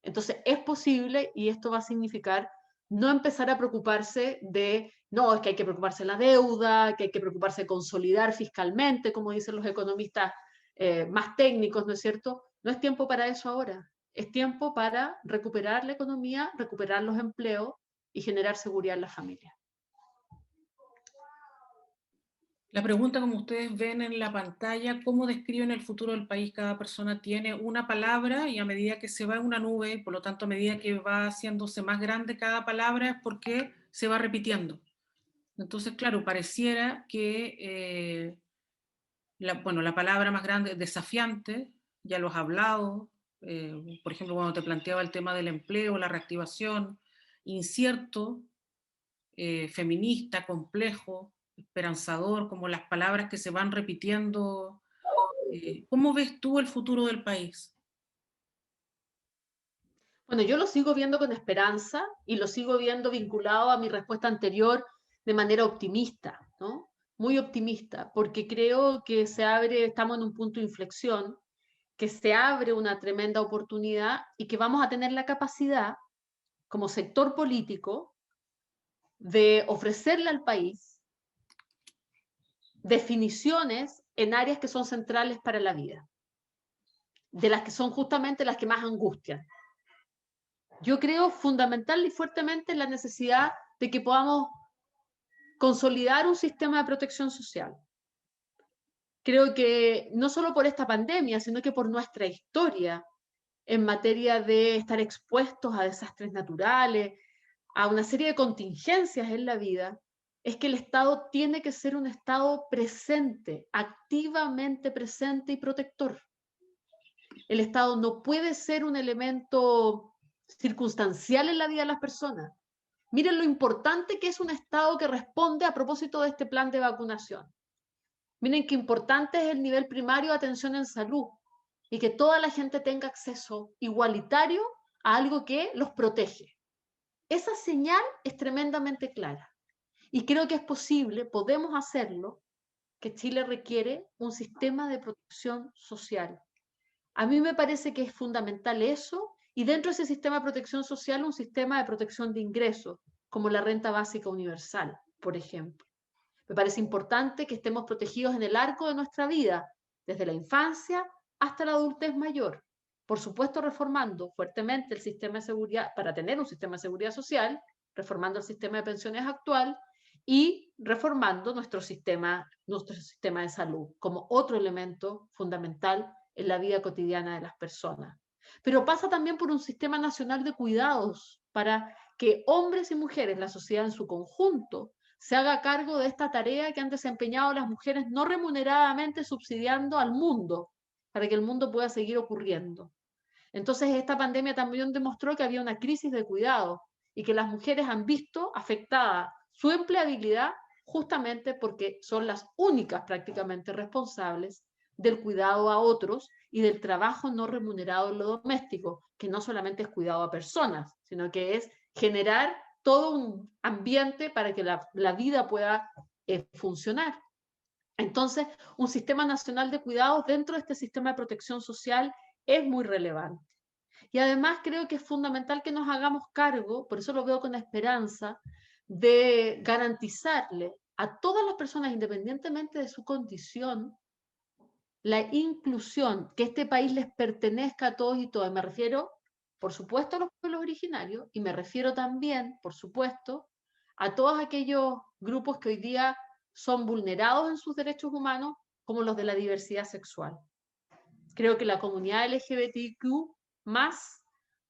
Entonces, es posible y esto va a significar no empezar a preocuparse de, no, es que hay que preocuparse de la deuda, que hay que preocuparse de consolidar fiscalmente, como dicen los economistas más técnicos, ¿no es cierto? No es tiempo para eso ahora. Es tiempo para recuperar la economía, recuperar los empleos y generar seguridad en la familia. La pregunta, como ustedes ven en la pantalla, ¿cómo describen el futuro del país? Cada persona tiene una palabra y a medida que se va en una nube, por lo tanto a medida que va haciéndose más grande cada palabra es porque se va repitiendo. Entonces, claro, pareciera que la palabra más grande es desafiante, ya lo has hablado, por ejemplo, cuando te planteaba el tema del empleo, la reactivación, incierto, feminista, complejo, esperanzador, como las palabras que se van repitiendo. ¿Cómo ves tú el futuro del país? Bueno, yo lo sigo viendo con esperanza y lo sigo viendo vinculado a mi respuesta anterior de manera optimista, ¿no? Muy optimista, porque creo que se abre, estamos en un punto de inflexión, que se abre una tremenda oportunidad y que vamos a tener la capacidad, como sector político, de ofrecerle al país definiciones en áreas que son centrales para la vida, de las que son justamente las que más angustian. Yo creo fundamental y fuertemente en la necesidad de que podamos consolidar un sistema de protección social. Creo que no solo por esta pandemia, sino que por nuestra historia en materia de estar expuestos a desastres naturales, a una serie de contingencias en la vida, es que el Estado tiene que ser un Estado presente, activamente presente y protector. El Estado no puede ser un elemento circunstancial en la vida de las personas. Miren lo importante que es un Estado que responde a propósito de este plan de vacunación. Miren qué importante es el nivel primario de atención en salud y que toda la gente tenga acceso igualitario a algo que los protege. Esa señal es tremendamente clara y creo que es posible, podemos hacerlo, que Chile requiere un sistema de protección social. A mí me parece que es fundamental eso y dentro de ese sistema de protección social un sistema de protección de ingresos, como la renta básica universal, por ejemplo. Me parece importante que estemos protegidos en el arco de nuestra vida, desde la infancia hasta la adultez mayor. Por supuesto, reformando fuertemente el sistema de seguridad, para tener un sistema de seguridad social, reformando el sistema de pensiones actual y reformando nuestro sistema de salud como otro elemento fundamental en la vida cotidiana de las personas. Pero pasa también por un sistema nacional de cuidados para que hombres y mujeres, la sociedad en su conjunto, se haga cargo de esta tarea que han desempeñado las mujeres no remuneradamente subsidiando al mundo, para que el mundo pueda seguir ocurriendo. Entonces, esta pandemia también demostró que había una crisis de cuidado y que las mujeres han visto afectada su empleabilidad justamente porque son las únicas prácticamente responsables del cuidado a otros y del trabajo no remunerado en lo doméstico, que no solamente es cuidado a personas, sino que es generar todo un ambiente para que la vida pueda funcionar. Entonces, un sistema nacional de cuidados dentro de este sistema de protección social es muy relevante. Y además creo que es fundamental que nos hagamos cargo, por eso lo veo con esperanza, de garantizarle a todas las personas, independientemente de su condición, la inclusión, que este país les pertenezca a todos y todas. Me refiero, por supuesto, a los pueblos originarios y me refiero también, por supuesto, a todos aquellos grupos que hoy día son vulnerados en sus derechos humanos, como los de la diversidad sexual. Creo que la comunidad LGBTQ más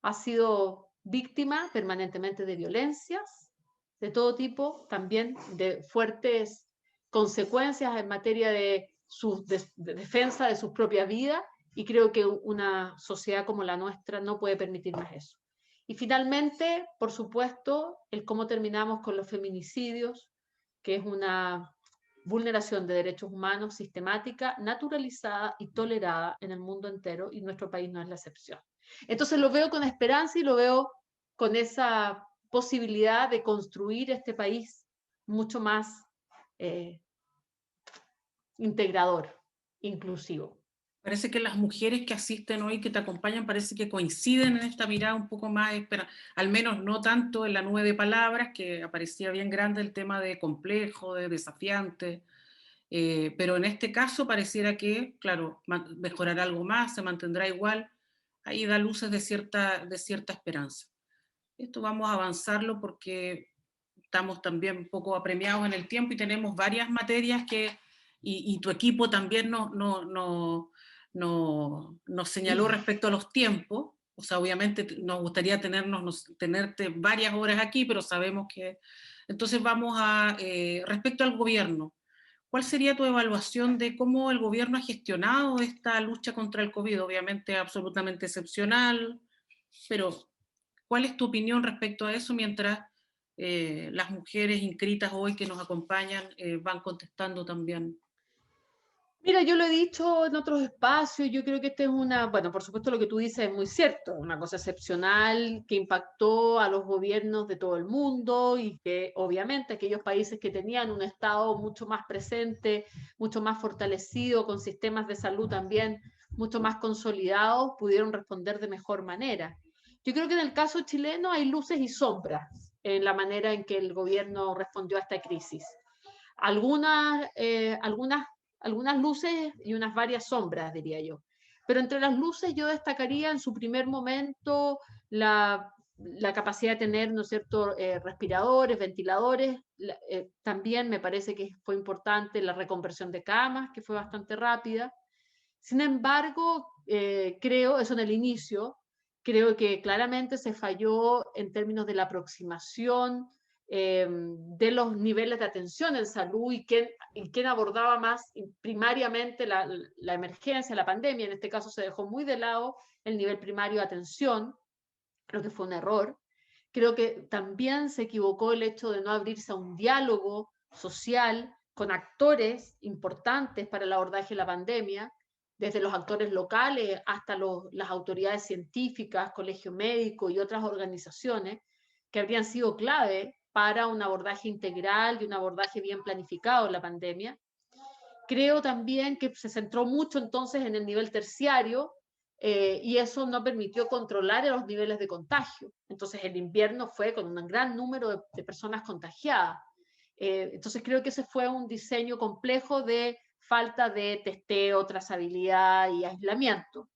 ha sido víctima permanentemente de violencias de todo tipo, también de fuertes consecuencias en materia de de defensa de sus propias vidas, y creo que una sociedad como la nuestra no puede permitir más eso. Y finalmente, por supuesto, el cómo terminamos con los feminicidios, que es una vulneración de derechos humanos sistemática, naturalizada y tolerada en el mundo entero, y nuestro país no es la excepción. Entonces lo veo con esperanza y lo veo con esa posibilidad de construir este país mucho más integrador, inclusivo. Parece que las mujeres que asisten hoy, que te acompañan, parece que coinciden en esta mirada un poco más, al menos no tanto en la 9 palabras, que aparecía bien grande el tema de complejo, de desafiante, pero en este caso pareciera que, claro, mejorará algo más, se mantendrá igual, ahí da luces de cierta esperanza. Esto vamos a avanzarlo porque estamos también un poco apremiados en el tiempo y tenemos varias materias y tu equipo también nos señaló respecto a los tiempos. O sea, obviamente nos gustaría tenerte varias horas aquí, pero sabemos que... Entonces vamos a... respecto al gobierno, ¿cuál sería tu evaluación de cómo el gobierno ha gestionado esta lucha contra el COVID? Obviamente absolutamente excepcional, pero ¿cuál es tu opinión respecto a eso mientras las mujeres inscritas hoy que nos acompañan van contestando también? Mira, yo lo he dicho en otros espacios, yo creo que esta es bueno, por supuesto lo que tú dices es muy cierto, una cosa excepcional que impactó a los gobiernos de todo el mundo, y que obviamente aquellos países que tenían un Estado mucho más presente, mucho más fortalecido, con sistemas de salud también mucho más consolidados, pudieron responder de mejor manera. Yo creo que en el caso chileno hay luces y sombras en la manera en que el gobierno respondió a esta crisis. Algunas luces y unas varias sombras, diría yo. Pero entre las luces yo destacaría en su primer momento la capacidad de tener, ¿no es cierto?, respiradores, ventiladores. También me parece que fue importante la reconversión de camas, que fue bastante rápida. Sin embargo, creo, eso en el inicio, creo que claramente se falló en términos de la aproximación de los niveles de atención en salud, y quién abordaba más primariamente la emergencia, la pandemia. En este caso se dejó muy de lado el nivel primario de atención, creo que fue un error. Creo que también se equivocó el hecho de no abrirse a un diálogo social con actores importantes para el abordaje de la pandemia, desde los actores locales hasta las autoridades científicas, colegio médico y otras organizaciones, que habrían sido clave para un abordaje integral y un abordaje bien planificado en la pandemia. Creo también que se centró mucho entonces en el nivel terciario, y eso no permitió controlar los niveles de contagio. Entonces el invierno fue con un gran número de personas contagiadas. Entonces creo que ese fue un diseño complejo de falta de testeo, trazabilidad y aislamiento.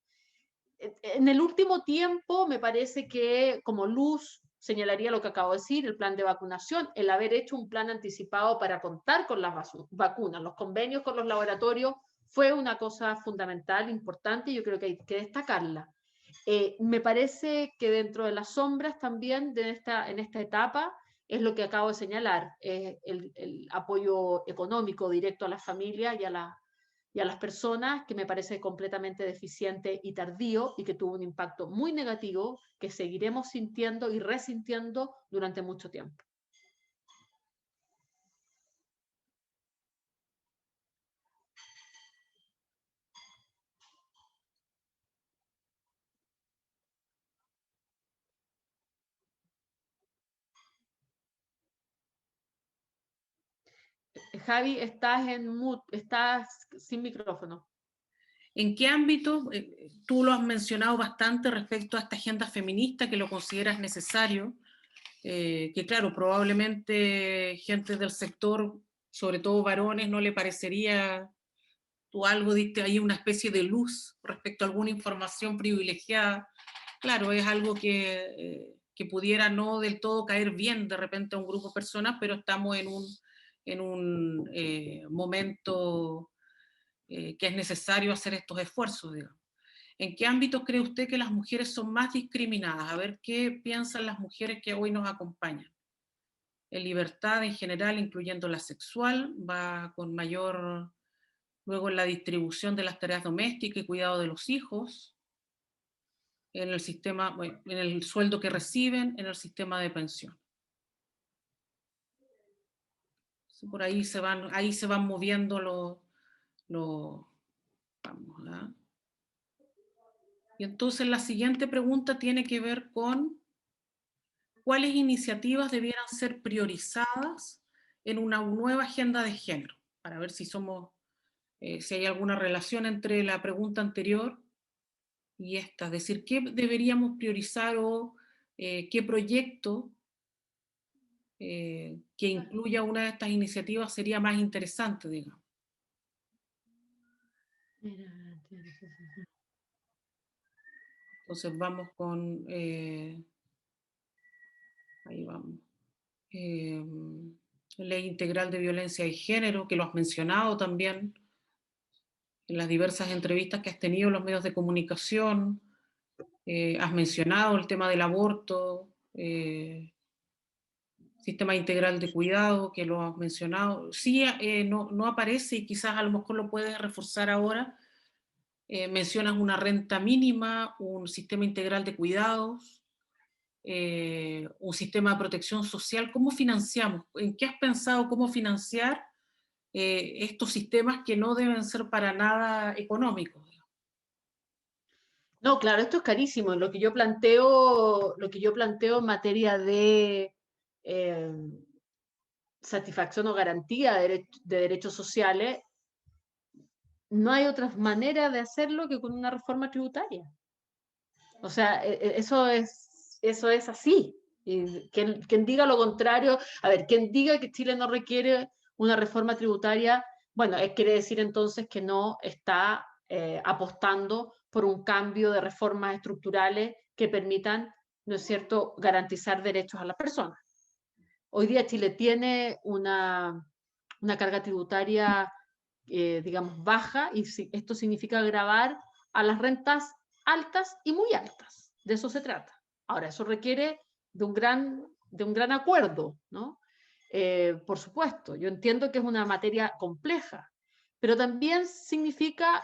En el último tiempo me parece que como luz señalaría lo que acabo de decir, el plan de vacunación, el haber hecho un plan anticipado para contar con las vacunas, los convenios con los laboratorios, fue una cosa fundamental, importante, y yo creo que hay que destacarla. Me parece que dentro de las sombras también en esta etapa es lo que acabo de señalar, el apoyo económico directo a las familias y a las personas, que me parece completamente deficiente y tardío, y que tuvo un impacto muy negativo que seguiremos sintiendo y resintiendo durante mucho tiempo. Javi, estás sin micrófono. ¿En qué ámbito? Tú lo has mencionado bastante respecto a esta agenda feminista, que lo consideras necesario, que claro, probablemente gente del sector, sobre todo varones, no le parecería, tú algo diste ahí una especie de luz respecto a alguna información privilegiada. Claro, es algo que pudiera no del todo caer bien de repente a un grupo de personas, pero estamos en un momento que es necesario hacer estos esfuerzos, digamos. ¿En qué ámbitos cree usted que las mujeres son más discriminadas? A ver qué piensan las mujeres que hoy nos acompañan. En libertad en general, incluyendo la sexual, va con mayor, luego en la distribución de las tareas domésticas y cuidado de los hijos, en el sistema, bueno, en el sueldo que reciben, en el sistema de pensión. Por ahí se van moviendo vamos, ¿verdad? Y entonces la siguiente pregunta tiene que ver con cuáles iniciativas debieran ser priorizadas en una nueva agenda de género, para ver si si hay alguna relación entre la pregunta anterior y esta, es decir, qué deberíamos priorizar o qué proyecto que incluya una de estas iniciativas sería más interesante, digamos. Entonces vamos con, ahí vamos, Ley Integral de Violencia de Género, que lo has mencionado también en las diversas entrevistas que has tenido en los medios de comunicación, has mencionado el tema del aborto, Sistema Integral de Cuidado, que lo has mencionado. Sí, no aparece y quizás a lo mejor lo puedes reforzar ahora. Mencionas una renta mínima, un sistema integral de cuidados, un sistema de protección social. ¿Cómo financiamos? ¿En qué has pensado cómo financiar estos sistemas que no deben ser para nada económicos? No, claro, esto es carísimo. Lo que yo planteo en materia de satisfacción o garantía de derechos sociales, no hay otra manera de hacerlo que con una reforma tributaria. O sea, eso es así. Y quien diga lo contrario, a ver, quien diga que Chile no requiere una reforma tributaria, bueno, quiere decir entonces que no está apostando por un cambio de reformas estructurales que permitan, ¿no es cierto?, garantizar derechos a las personas. Hoy día Chile tiene una carga tributaria, digamos, baja, y esto significa gravar a las rentas altas y muy altas. De eso se trata. Ahora, eso requiere de un gran acuerdo, ¿no? Por supuesto, yo entiendo que es una materia compleja, pero también significa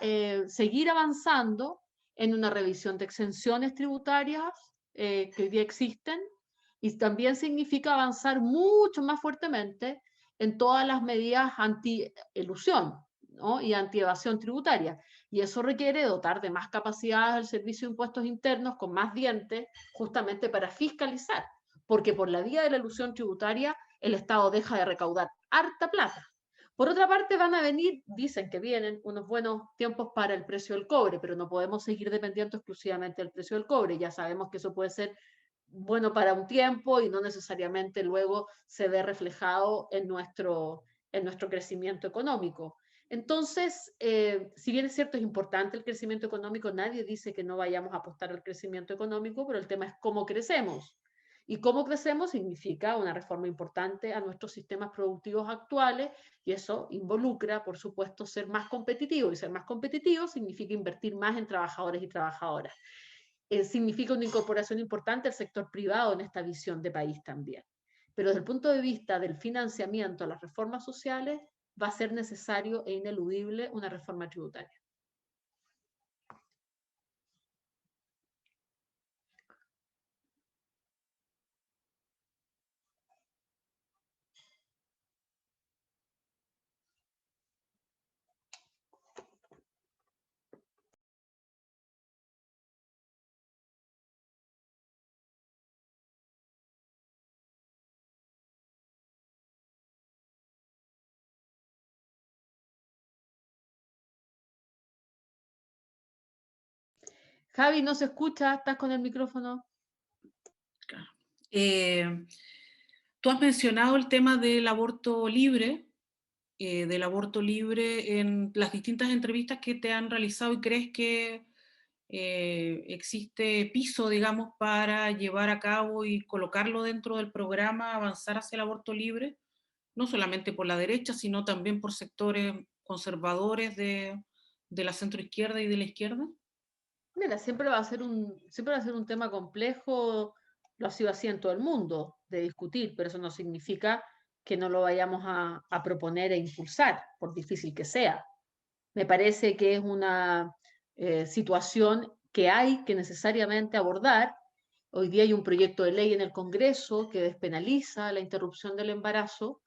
seguir avanzando en una revisión de exenciones tributarias que hoy día existen, y también significa avanzar mucho más fuertemente en todas las medidas anti-elusión, ¿no?, y anti-evasión tributaria. Y eso requiere dotar de más capacidades al Servicio de Impuestos Internos, con más dientes, justamente para fiscalizar, porque por la vía de la elusión tributaria el Estado deja de recaudar harta plata. Por otra parte, van a venir, dicen que vienen, unos buenos tiempos para el precio del cobre, pero no podemos seguir dependiendo exclusivamente del precio del cobre. Ya sabemos que eso puede ser bueno para un tiempo y no necesariamente luego se ve reflejado en nuestro crecimiento económico. Entonces, si bien es cierto, es importante el crecimiento económico, nadie dice que no vayamos a apostar al crecimiento económico, pero el tema es cómo crecemos. Y cómo crecemos significa una reforma importante a nuestros sistemas productivos actuales, y eso involucra, por supuesto, ser más competitivo. Y ser más competitivo significa invertir más en trabajadores y trabajadoras. Significa una incorporación importante al sector privado en esta visión de país también. Pero desde el punto de vista del financiamiento a las reformas sociales, va a ser necesario e ineludible una reforma tributaria. Javi, no se escucha, estás con el micrófono. Tú has mencionado el tema del aborto libre en las distintas entrevistas que te han realizado, y crees que existe piso, digamos, para llevar a cabo y colocarlo dentro del programa, avanzar hacia el aborto libre, no solamente por la derecha, sino también por sectores conservadores de la centroizquierda y de la izquierda. Mira, siempre va a ser un tema complejo, lo ha sido así en todo el mundo, de discutir, pero eso no significa que no lo vayamos a proponer e impulsar, por difícil que sea. Me parece que es una situación que hay que necesariamente abordar. Hoy día hay un proyecto de ley en el Congreso que despenaliza la interrupción del embarazo,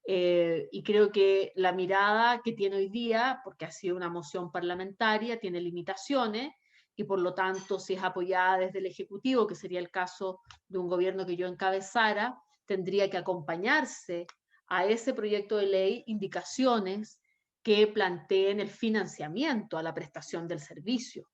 y creo que la mirada que tiene hoy día, porque ha sido una moción parlamentaria, tiene limitaciones y por lo tanto, si es apoyada desde el Ejecutivo, que sería el caso de un gobierno que yo encabezara, tendría que acompañarse a ese proyecto de ley indicaciones que planteen el financiamiento a la prestación del servicio,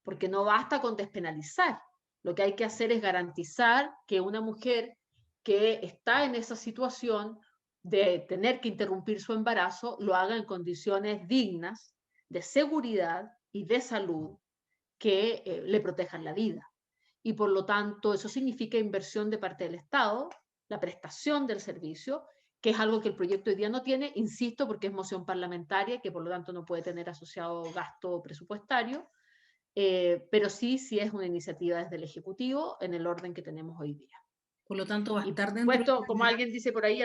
porque no basta con despenalizar. Lo que hay que hacer es garantizar que una mujer que está en esa situación de tener que interrumpir su embarazo lo haga en condiciones dignas, de seguridad y de salud que le protejan la vida. Y por lo tanto, eso significa inversión de parte del Estado, la prestación del servicio, que es algo que el proyecto hoy día no tiene, insisto, porque es moción parlamentaria, que por lo tanto no puede tener asociado gasto presupuestario, pero sí es una iniciativa desde el Ejecutivo en el orden que tenemos hoy día. Por lo tanto, va a estar dentro... Puesto, como alguien dice por ahí,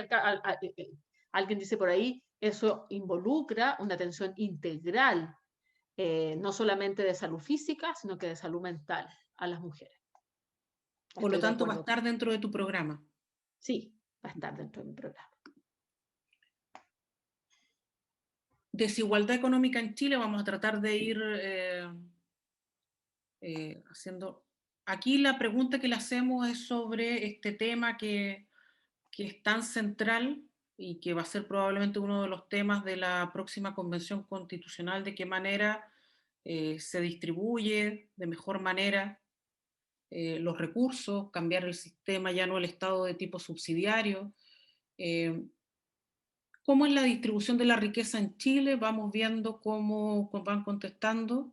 alguien dice por ahí, eso involucra una atención integral, no solamente de salud física, sino que de salud mental a las mujeres. Por lo tanto, va a estar dentro de tu programa. Sí, va a estar dentro de mi programa. Desigualdad económica en Chile, vamos a tratar de ir haciendo... Aquí la pregunta que le hacemos es sobre este tema que es tan central y que va a ser probablemente uno de los temas de la próxima Convención Constitucional, de qué manera se distribuye de mejor manera los recursos, cambiar el sistema, ya no el Estado de tipo subsidiario. ¿Cómo es la distribución de la riqueza en Chile? Vamos viendo cómo van contestando.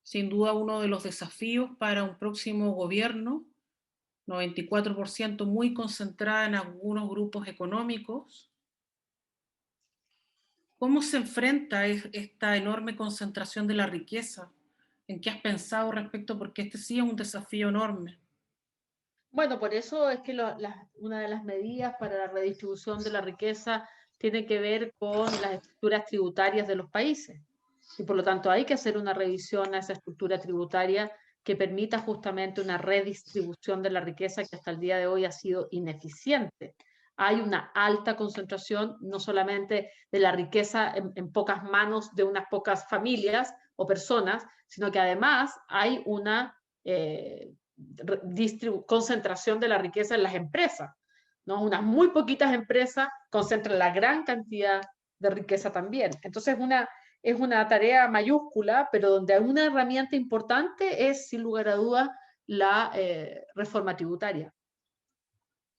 Sin duda uno de los desafíos para un próximo gobierno, 94% muy concentrada en algunos grupos económicos. ¿Cómo se enfrenta esta enorme concentración de la riqueza? ¿En qué has pensado respecto? Porque este sí es un desafío enorme. Bueno, por eso es que una de las medidas para la redistribución de la riqueza tiene que ver con las estructuras tributarias de los países. Y por lo tanto hay que hacer una revisión a esa estructura tributaria que permita justamente una redistribución de la riqueza que hasta el día de hoy ha sido ineficiente. Hay una alta concentración no solamente de la riqueza en pocas manos de unas pocas familias o personas, sino que además hay una concentración de la riqueza en las empresas, ¿no? Unas muy poquitas empresas concentran la gran cantidad de riqueza también. Entonces es una tarea mayúscula, pero donde una herramienta importante es, sin lugar a dudas, la reforma tributaria.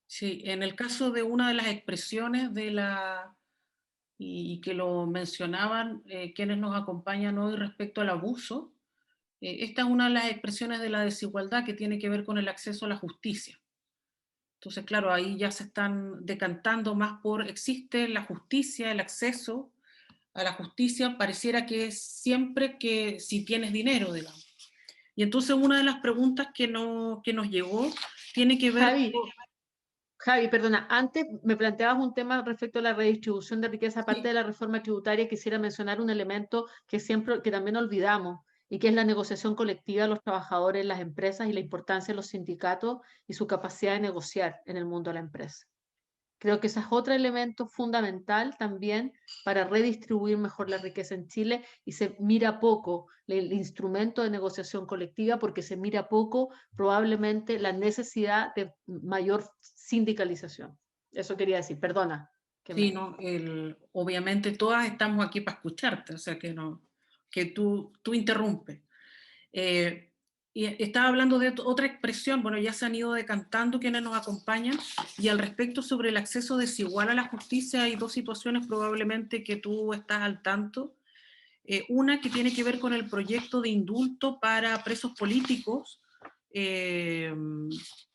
Sí, en el caso de una de las expresiones de y que lo mencionaban quienes nos acompañan hoy respecto al abuso, esta es una de las expresiones de la desigualdad que tiene que ver con el acceso a la justicia. Entonces, claro, ahí ya se están decantando más por, existe la justicia, el acceso a la justicia, pareciera que es siempre que si tienes dinero, digamos. Y entonces una de las preguntas que nos llegó tiene que ver... Javi, perdona, antes me planteabas un tema respecto a la redistribución de riqueza, aparte de la reforma tributaria, quisiera mencionar un elemento que también olvidamos, y que es la negociación colectiva de los trabajadores en las empresas y la importancia de los sindicatos y su capacidad de negociar en el mundo de la empresa. Creo que ese es otro elemento fundamental también para redistribuir mejor la riqueza en Chile, y se mira poco el instrumento de negociación colectiva porque se mira poco probablemente la necesidad de mayor sindicalización. Eso quería decir, perdona. Sí, no, obviamente todas estamos aquí para escucharte, o sea que tú interrumpes. Y estaba hablando de otra expresión, bueno, ya se han ido decantando quienes nos acompañan, y al respecto sobre el acceso desigual a la justicia hay dos situaciones probablemente que tú estás al tanto. Una que tiene que ver con el proyecto de indulto para presos políticos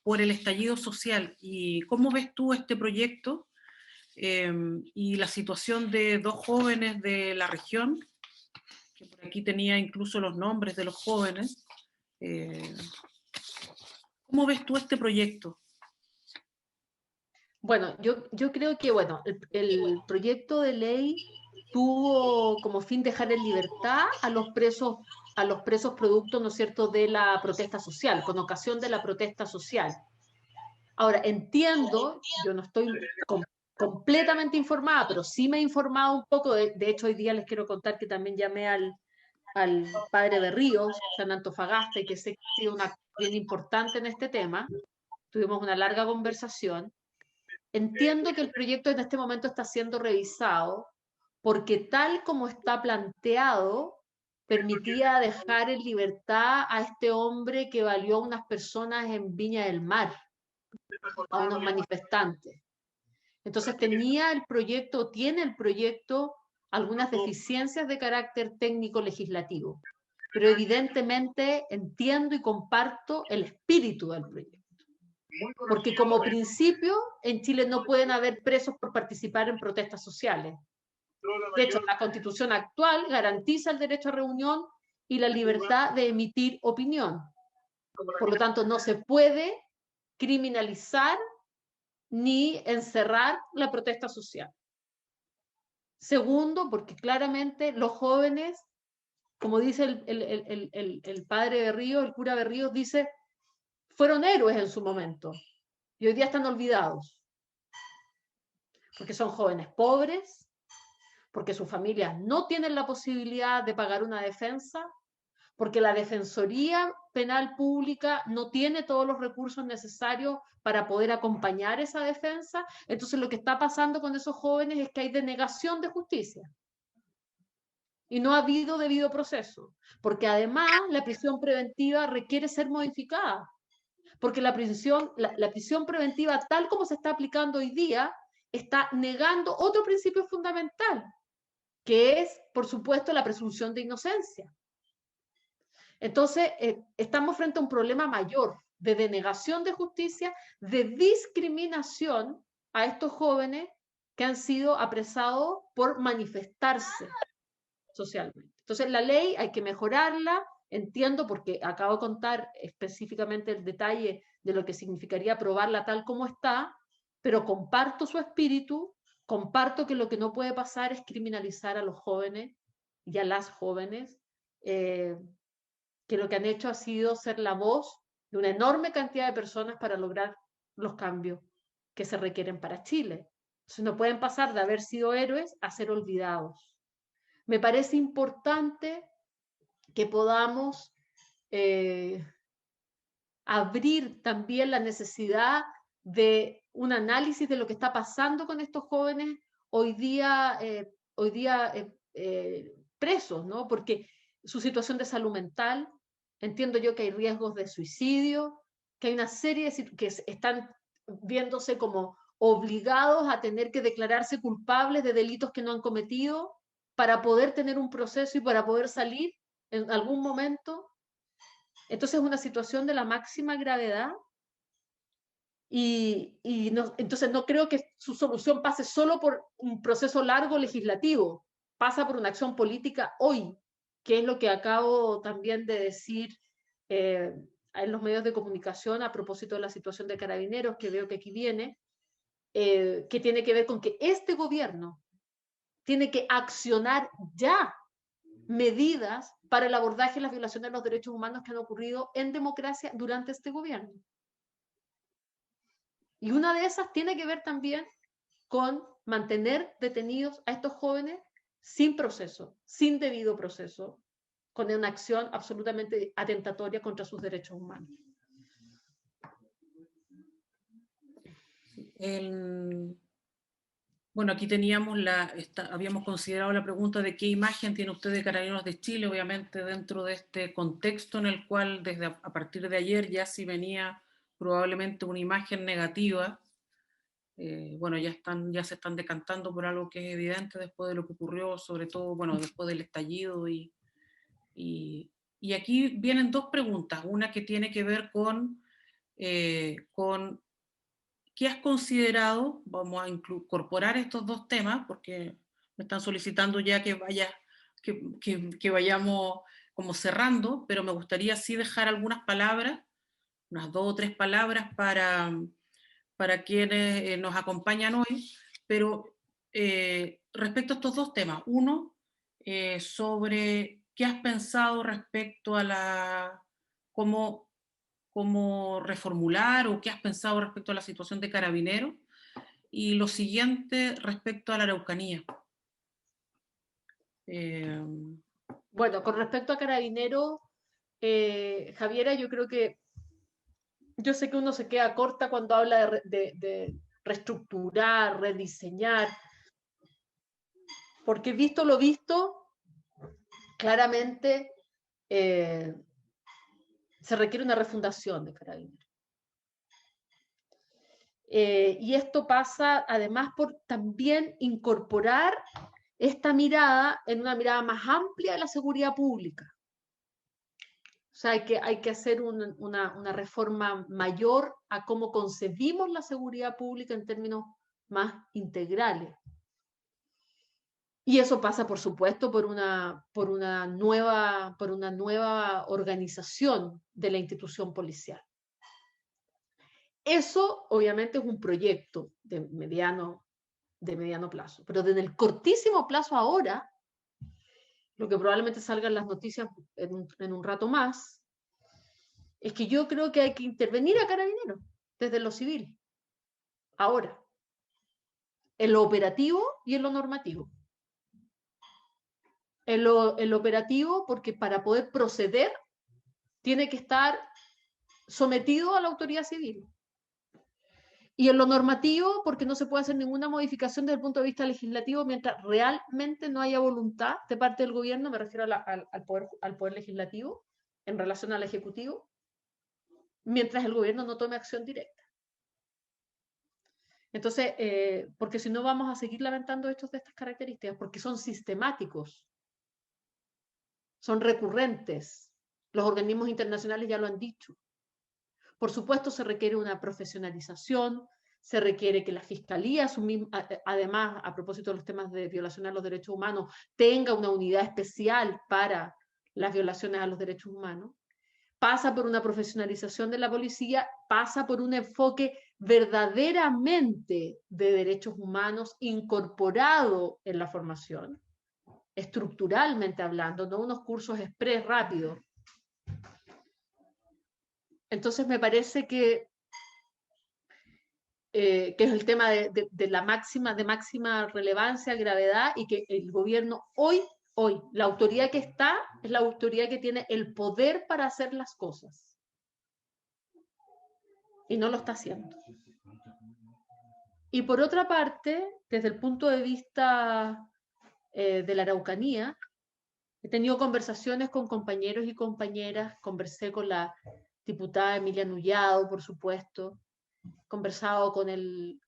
por el estallido social. ¿Y cómo ves tú este proyecto y la situación de dos jóvenes de la región que por aquí tenía incluso los nombres de los jóvenes. ¿Cómo ves tú este proyecto? Bueno, yo creo que bueno, el proyecto de ley tuvo como fin dejar en libertad a los presos producto, ¿no es cierto?, de la protesta social, con ocasión de la protesta social. Ahora, entiendo, yo no estoy completamente informada, pero sí me he informado un poco, de hecho hoy día les quiero contar que también llamé al padre Berríos, que está en Antofagasta, y que sé que ha sido una bien importante en este tema. Tuvimos una larga conversación. Entiendo que el proyecto en este momento está siendo revisado porque tal como está planteado, permitía dejar en libertad a este hombre que valió a unas personas en Viña del Mar, a unos manifestantes. Entonces tenía el proyecto, tiene el proyecto algunas deficiencias de carácter técnico legislativo, pero evidentemente entiendo y comparto el espíritu del proyecto. Porque como principio, en Chile no pueden haber presos por participar en protestas sociales. De hecho, la Constitución actual garantiza el derecho a reunión y la libertad de emitir opinión. Por lo tanto, no se puede criminalizar ni encerrar la protesta social. Segundo, porque claramente los jóvenes, como dice el padre Berríos, el cura Berríos, dice, fueron héroes en su momento y hoy día están olvidados, porque son jóvenes pobres, porque sus familias no tienen la posibilidad de pagar una defensa, porque la Defensoría Penal Pública no tiene todos los recursos necesarios para poder acompañar esa defensa. Entonces lo que está pasando con esos jóvenes es que hay denegación de justicia. Y no ha habido debido proceso, porque además la prisión preventiva requiere ser modificada, porque la prisión preventiva tal como se está aplicando hoy día está negando otro principio fundamental, que es, por supuesto, la presunción de inocencia. Entonces, estamos frente a un problema mayor de denegación de justicia, de discriminación a estos jóvenes que han sido apresados por manifestarse socialmente. Entonces, la ley hay que mejorarla, entiendo, porque acabo de contar específicamente el detalle de lo que significaría aprobarla tal como está, pero comparto su espíritu, comparto que lo que no puede pasar es criminalizar a los jóvenes y a las jóvenes, que lo que han hecho ha sido ser la voz de una enorme cantidad de personas para lograr los cambios que se requieren para Chile. Entonces no pueden pasar de haber sido héroes a ser olvidados. Me parece importante que podamos abrir también la necesidad de un análisis de lo que está pasando con estos jóvenes hoy día presos, ¿no? Porque su situación de salud mental, entiendo yo que hay riesgos de suicidio, que hay una serie de que están viéndose como obligados a tener que declararse culpables de delitos que no han cometido para poder tener un proceso y para poder salir en algún momento. Entonces es una situación de la máxima gravedad y no, entonces no creo que su solución pase solo por un proceso largo legislativo, pasa por una acción política hoy, que es lo que acabo también de decir en los medios de comunicación a propósito de la situación de Carabineros, que veo que aquí viene, que tiene que ver con que este gobierno tiene que accionar ya medidas para el abordaje y las violaciones de los derechos humanos que han ocurrido en democracia durante este gobierno. Y una de esas tiene que ver también con mantener detenidos a estos jóvenes sin proceso, sin debido proceso, con una acción absolutamente atentatoria contra sus derechos humanos. Bueno, aquí teníamos habíamos considerado la pregunta de qué imagen tiene usted de Carabineros de Chile, obviamente dentro de este contexto en el cual desde a partir de ayer ya sí venía probablemente una imagen negativa. Bueno, ya se están decantando por algo que es evidente después de lo que ocurrió, sobre todo, bueno, después del estallido. Y aquí vienen dos preguntas, una que tiene que ver con ¿qué has considerado? Vamos a incorporar estos dos temas porque me están solicitando ya que que vayamos como cerrando, pero me gustaría sí dejar algunas palabras, unas 2 o 3 palabras para quienes nos acompañan hoy, pero respecto a estos 2 temas. Uno, sobre qué has pensado respecto a cómo reformular, o qué has pensado respecto a la situación de Carabineros, y lo siguiente respecto a la Araucanía. Bueno, con respecto a Carabineros, Javiera, yo sé que uno se queda corta cuando habla de reestructurar, rediseñar, porque visto lo visto, claramente se requiere una refundación de Carabineros. Y esto pasa además por también incorporar esta mirada en una mirada más amplia de la seguridad pública. O sea, hay que hacer una reforma mayor a cómo concebimos la seguridad pública en términos más integrales. Y eso pasa, por supuesto, por una nueva organización de la institución policial. Eso, obviamente, es un proyecto de mediano plazo. Pero desde el cortísimo plazo ahora, lo que probablemente salga en las noticias en un rato más, es que yo creo que hay que intervenir a Carabineros desde lo civil, ahora, en lo operativo y en lo normativo. En lo operativo, porque para poder proceder tiene que estar sometido a la autoridad civil. Y en lo normativo, porque no se puede hacer ninguna modificación desde el punto de vista legislativo mientras realmente no haya voluntad de parte del gobierno, me refiero al poder legislativo, en relación al ejecutivo, mientras el gobierno no tome acción directa. Entonces, porque si no vamos a seguir lamentando hechos de estas características, porque son sistemáticos, son recurrentes. Los organismos internacionales ya lo han dicho. Por supuesto, se requiere una profesionalización, se requiere que la Fiscalía, además, a propósito de los temas de violación a los derechos humanos, tenga una unidad especial para las violaciones a los derechos humanos. Pasa por una profesionalización de la policía, pasa por un enfoque verdaderamente de derechos humanos incorporado en la formación, estructuralmente hablando, no unos cursos express rápidos. Entonces me parece que es el tema de máxima relevancia, gravedad, y que el gobierno hoy, la autoridad que está, es la autoridad que tiene el poder para hacer las cosas. Y no lo está haciendo. Y por otra parte, desde el punto de vista de la Araucanía, he tenido conversaciones con compañeros y compañeras, conversé con la diputada Emilia Nullado, por supuesto, conversado con el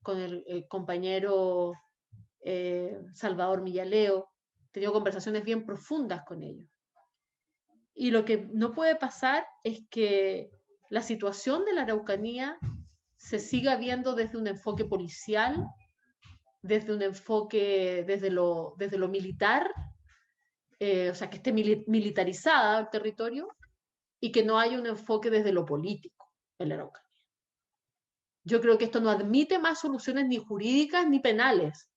compañero Salvador Millaleo, he tenido conversaciones bien profundas con ellos. Y lo que no puede pasar es que la situación de la Araucanía se siga viendo desde un enfoque policial, desde un enfoque desde lo militar, o sea, que esté militarizada el territorio, y que no haya un enfoque desde lo político en la Araucanía. Yo creo que esto no admite más soluciones ni jurídicas ni penales.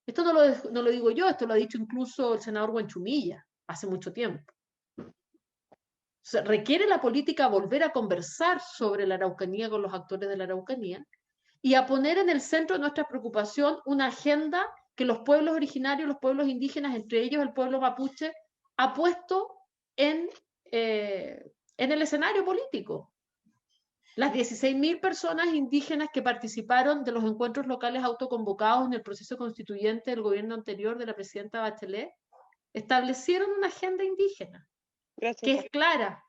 Esto no lo digo yo, esto lo ha dicho incluso el senador Huanchumilla hace mucho tiempo. O sea, requiere la política volver a conversar sobre la Araucanía con los actores de la Araucanía y a poner en el centro de nuestra preocupación una agenda que los pueblos originarios, los pueblos indígenas, entre ellos el pueblo mapuche, ha puesto en el escenario político. Las 16.000 personas indígenas que participaron de los encuentros locales autoconvocados en el proceso constituyente del gobierno anterior de la presidenta Bachelet establecieron una agenda indígena. Gracias, que es clara.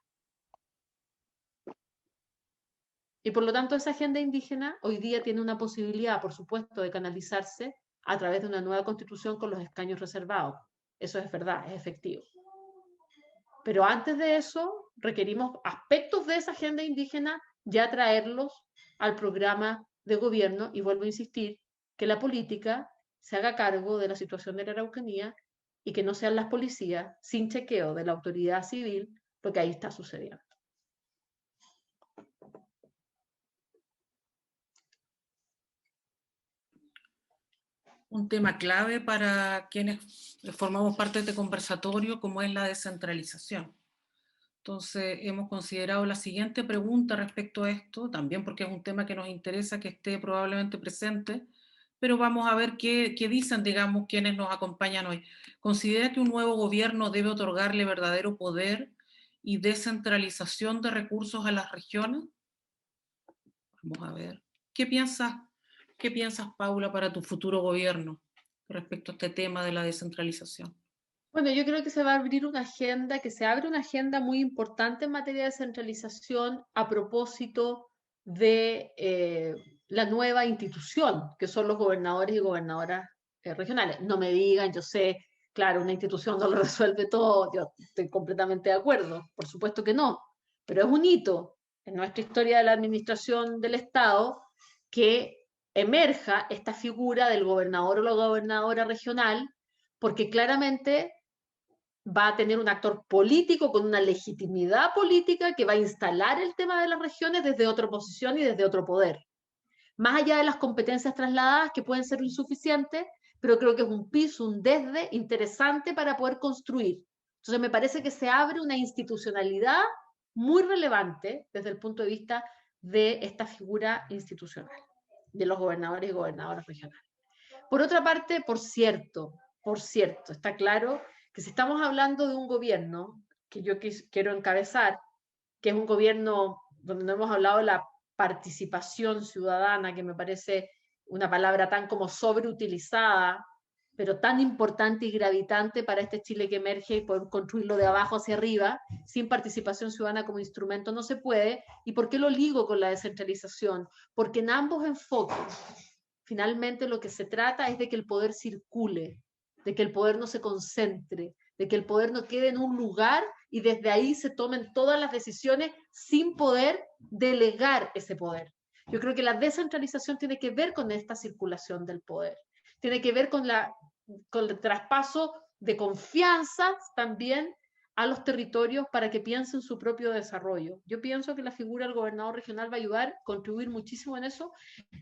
Y por lo tanto esa agenda indígena hoy día tiene una posibilidad, por supuesto, de canalizarse a través de una nueva constitución con los escaños reservados. Eso es verdad, es efectivo. Pero antes de eso requerimos aspectos de esa agenda indígena ya traerlos al programa de gobierno, y vuelvo a insistir que la política se haga cargo de la situación de la Araucanía y que no sean las policías, sin chequeo de la autoridad civil, lo que ahí está sucediendo. Un tema clave para quienes formamos parte de este conversatorio, como es la descentralización. Entonces, hemos considerado la siguiente pregunta respecto a esto, también porque es un tema que nos interesa que esté probablemente presente, pero vamos a ver qué dicen, digamos, quienes nos acompañan hoy. ¿Considera que un nuevo gobierno debe otorgarle verdadero poder y descentralización de recursos a las regiones? Vamos a ver. ¿Qué piensas, Paula, para tu futuro gobierno respecto a este tema de la descentralización? Bueno, yo creo que se va a abrir una agenda, que se abre una agenda muy importante en materia de descentralización a propósito de la nueva institución, que son los gobernadores y gobernadoras regionales. No me digan, yo sé, claro, una institución no lo resuelve todo, yo estoy completamente de acuerdo, por supuesto que no, pero es un hito en nuestra historia de la administración del Estado que emerja esta figura del gobernador o la gobernadora regional, porque claramente va a tener un actor político con una legitimidad política que va a instalar el tema de las regiones desde otra posición y desde otro poder. Más allá de las competencias trasladadas que pueden ser insuficientes, pero creo que es un piso, un desde interesante para poder construir. Entonces me parece que se abre una institucionalidad muy relevante desde el punto de vista de esta figura institucional, de los gobernadores y gobernadoras regionales. Por otra parte, por cierto, está claro que si estamos hablando de un gobierno que yo quiero encabezar, que es un gobierno donde no hemos hablado de la participación ciudadana, que me parece una palabra tan como sobreutilizada, pero tan importante y gravitante para este Chile que emerge y poder construirlo de abajo hacia arriba, sin participación ciudadana como instrumento no se puede. ¿Y por qué lo ligo con la descentralización? Porque en ambos enfoques, finalmente lo que se trata es de que el poder circule, de que el poder no se concentre, de que el poder no quede en un lugar y desde ahí se tomen todas las decisiones sin poder delegar ese poder. Yo creo que la descentralización tiene que ver con esta circulación del poder, tiene que ver con el traspaso de confianza también a los territorios para que piensen su propio desarrollo. Yo pienso que la figura del gobernador regional va a ayudar, contribuir muchísimo en eso,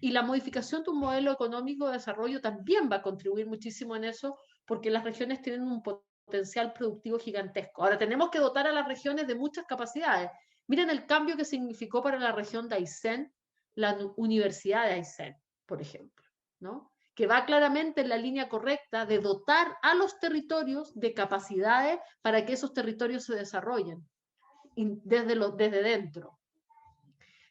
y la modificación de un modelo económico de desarrollo también va a contribuir muchísimo en eso, porque las regiones tienen un potencial productivo gigantesco. Ahora, tenemos que dotar a las regiones de muchas capacidades. Miren el cambio que significó para la región de Aysén, la Universidad de Aysén, por ejemplo, ¿no? Que va claramente en la línea correcta de dotar a los territorios de capacidades para que esos territorios se desarrollen desde dentro.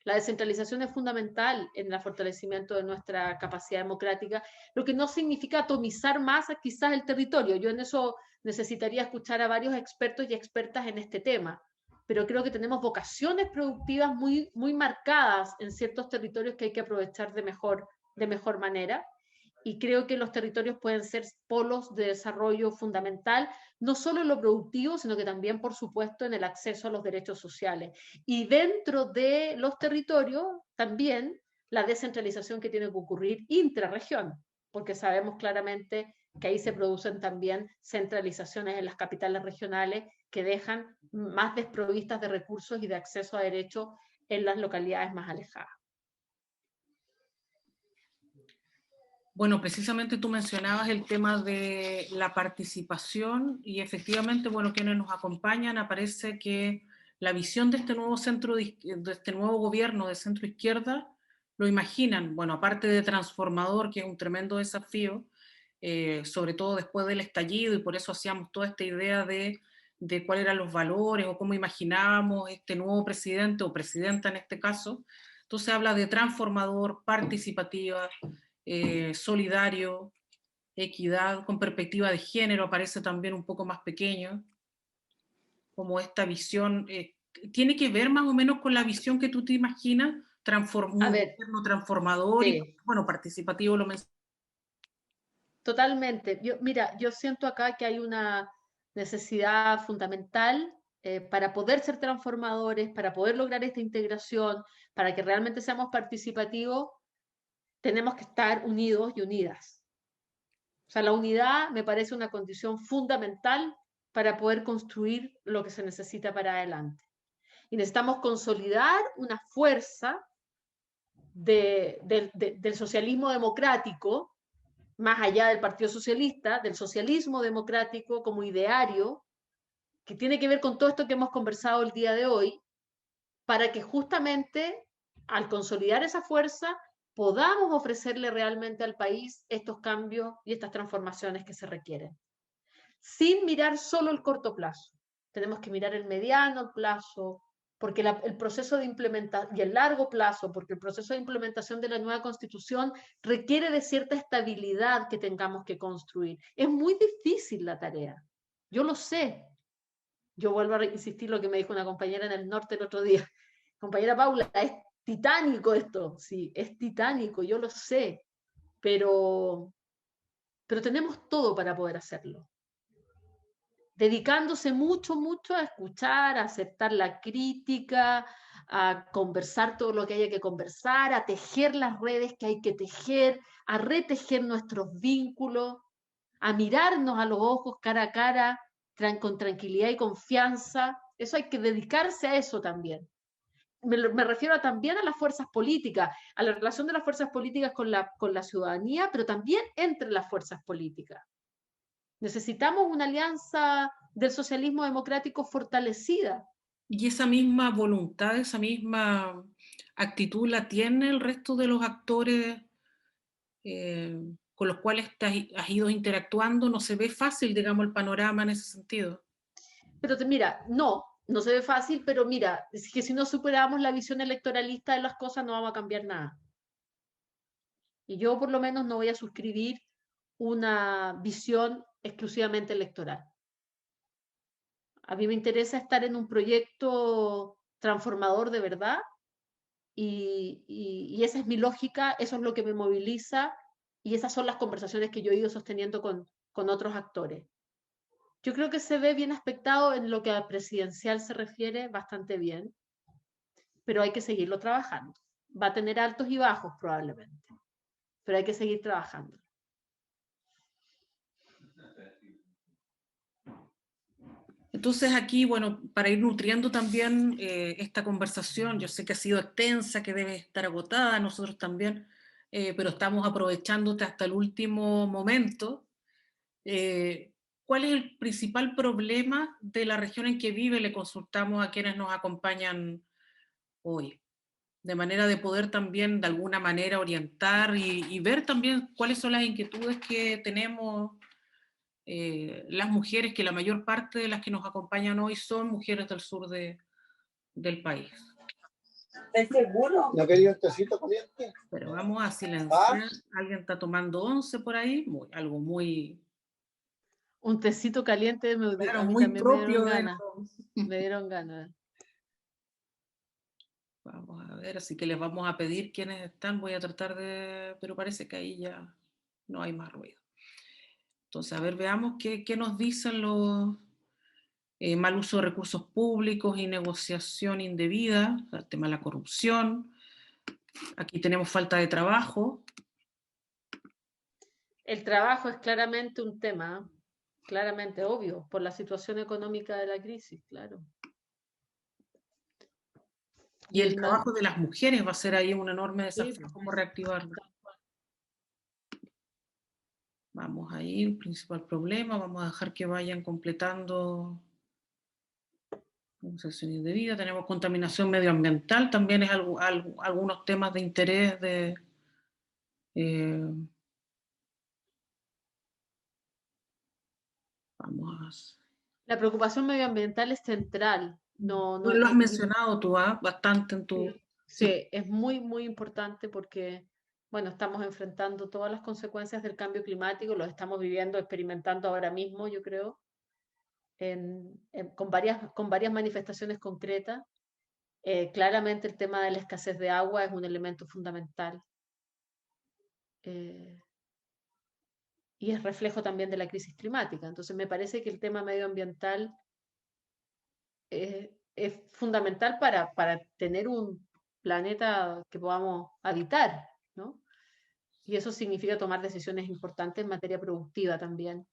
La descentralización es fundamental en el fortalecimiento de nuestra capacidad democrática, lo que no significa atomizar más quizás el territorio. Yo en eso necesitaría escuchar a varios expertos y expertas en este tema, pero creo que tenemos vocaciones productivas muy, muy marcadas en ciertos territorios que hay que aprovechar de mejor manera. Y creo que los territorios pueden ser polos de desarrollo fundamental, no solo en lo productivo, sino que también, por supuesto, en el acceso a los derechos sociales. Y dentro de los territorios, también la descentralización que tiene que ocurrir intrarregión, porque sabemos claramente que ahí se producen también centralizaciones en las capitales regionales que dejan más desprovistas de recursos y de acceso a derechos en las localidades más alejadas. Bueno, precisamente tú mencionabas el tema de la participación y efectivamente, bueno, quienes nos acompañan, aparece que la visión de este nuevo de este nuevo gobierno de centro izquierda lo imaginan, bueno, aparte de transformador, que es un tremendo desafío, sobre todo después del estallido, y por eso hacíamos toda esta idea de cuáles eran los valores o cómo imaginábamos este nuevo presidente o presidenta en este caso. Entonces habla de transformador, participativa, solidario, equidad, con perspectiva de género, aparece también un poco más pequeño, como esta visión, tiene que ver más o menos con la visión que tú te imaginas, un gobierno transformador sí. Y, bueno, participativo lo mencioné. Totalmente. Yo siento acá que hay una necesidad fundamental para poder ser transformadores, para poder lograr esta integración, para que realmente seamos participativos, tenemos que estar unidos y unidas. O sea, la unidad me parece una condición fundamental para poder construir lo que se necesita para adelante. Y necesitamos consolidar una fuerza del socialismo democrático, más allá del Partido Socialista, del socialismo democrático como ideario, que tiene que ver con todo esto que hemos conversado el día de hoy, para que justamente al consolidar esa fuerza podamos ofrecerle realmente al país estos cambios y estas transformaciones que se requieren. Sin mirar solo el corto plazo. Tenemos que mirar el mediano plazo, porque el proceso de implementación, y el largo plazo, porque el proceso de implementación de la nueva Constitución requiere de cierta estabilidad que tengamos que construir. Es muy difícil la tarea, yo lo sé. Yo vuelvo a insistir lo que me dijo una compañera en el norte el otro día. Compañera Paula, es titánico esto, sí, es titánico, yo lo sé, pero tenemos todo para poder hacerlo. Dedicándose mucho, mucho a escuchar, a aceptar la crítica, a conversar todo lo que haya que conversar, a tejer las redes que hay que tejer, a retejer nuestros vínculos, a mirarnos a los ojos cara a cara, con tranquilidad y confianza. Eso hay que dedicarse a eso también. Me refiero también a las fuerzas políticas, a la relación de las fuerzas políticas con la ciudadanía, pero también entre las fuerzas políticas. Necesitamos una alianza del socialismo democrático fortalecida. Y esa misma voluntad, esa misma actitud la tiene el resto de los actores con los cuales has ido interactuando. No se ve fácil, digamos, el panorama en ese sentido. Pero mira, no se ve fácil, pero mira, es que si no superamos la visión electoralista de las cosas no vamos a cambiar nada. Y yo por lo menos no voy a suscribir una visión exclusivamente electoral. A mí me interesa estar en un proyecto transformador de verdad y esa es mi lógica, eso es lo que me moviliza y esas son las conversaciones que yo he ido sosteniendo con otros actores. Yo creo que se ve bien aspectado en lo que a presidencial se refiere, bastante bien, pero hay que seguirlo trabajando. Va a tener altos y bajos probablemente, pero hay que seguir trabajando. Entonces aquí, bueno, para ir nutriendo también esta conversación, yo sé que ha sido extensa, que debe estar agotada, nosotros también, pero estamos aprovechándote hasta el último momento. ¿Cuál es el principal problema de la región en que vive? Le consultamos a quienes nos acompañan hoy, de manera de poder también de alguna manera orientar y ver también cuáles son las inquietudes que tenemos las mujeres, que la mayor parte de las que nos acompañan hoy son mujeres del sur del país. ¿Estás seguro? ¿No quería un tecito caliente? Pero vamos a silenciar. ¿Alguien está tomando 11 por ahí? Algo muy... Un tecito caliente Claro, a mí muy también propio me dieron ganas. Me dieron ganas. Vamos a ver, así que les vamos a pedir quiénes están. Voy a tratar de... Pero parece que ahí ya no hay más ruido. Entonces, a ver, veamos qué nos dicen los mal uso de recursos públicos y negociación indebida, el tema de la corrupción. Aquí tenemos falta de trabajo. El trabajo es claramente un tema, claramente obvio, por la situación económica de la crisis, claro. Y el trabajo de las mujeres va a ser ahí un enorme desafío, sí, cómo reactivarlo. Vamos ahí, el principal problema, vamos a dejar que vayan completando negociación indebida. Tenemos contaminación medioambiental, también es algunos temas de interés de... vamos a... La preocupación medioambiental es central. No, Lo has mencionado tú, bastante en tu... Sí, es muy, muy importante porque, bueno, estamos enfrentando todas las consecuencias del cambio climático, lo estamos viviendo, experimentando ahora mismo, yo creo, con varias manifestaciones concretas. Claramente el tema de la escasez de agua es un elemento fundamental. Y es reflejo también de la crisis climática. Entonces me parece que el tema medioambiental es fundamental para tener un planeta que podamos habitar, ¿no? Y eso significa tomar decisiones importantes en materia productiva también.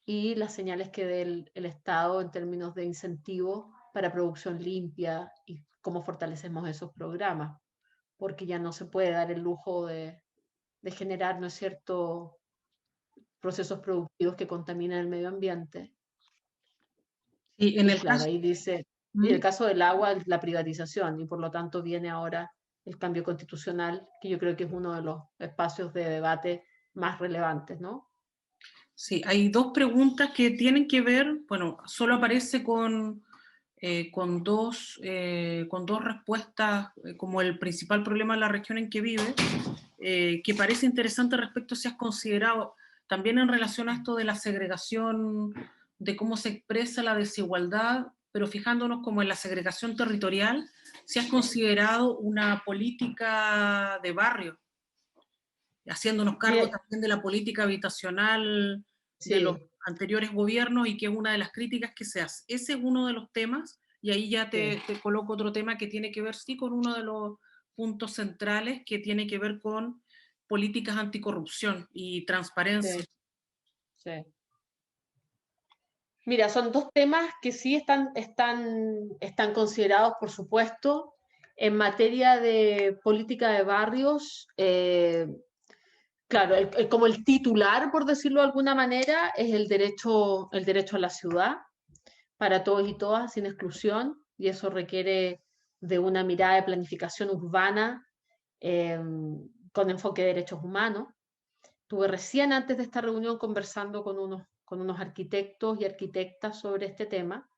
Y las señales que dé el Estado en términos de incentivos para producción limpia y cómo fortalecemos esos programas. Porque ya no se puede dar el lujo de generar, ¿no es cierto?, procesos productivos que contaminan el medio ambiente. Y en Y el claro, caso... ahí dice, y el caso del agua, la privatización, y por lo tanto viene ahora el cambio constitucional, que yo creo que es uno de los espacios de debate más relevantes, ¿no? Sí, hay dos preguntas que tienen que ver, bueno, solo aparece con dos respuestas como el principal problema de la región en que vive, que parece interesante respecto a si has considerado, también en relación a esto de la segregación, de cómo se expresa la desigualdad, pero fijándonos como en la segregación territorial, si has considerado una política de barrio, haciéndonos cargo Mire, también de la política habitacional de los sí, anteriores gobiernos y que es una de las críticas que se hace. Ese es uno de los temas, y ahí ya te coloco otro tema que tiene que ver, sí, con uno de los puntos centrales que tiene que ver con políticas anticorrupción y transparencia. sí, sí. Mira, son dos temas que sí están considerados, por supuesto. En materia de política de barrios, claro, como el titular, por decirlo de alguna manera, es el derecho a la ciudad para todos y todas, sin exclusión, y eso requiere de una mirada de planificación urbana con enfoque de derechos humanos. Estuve recién antes de esta reunión conversando con unos arquitectos y arquitectas sobre este tema,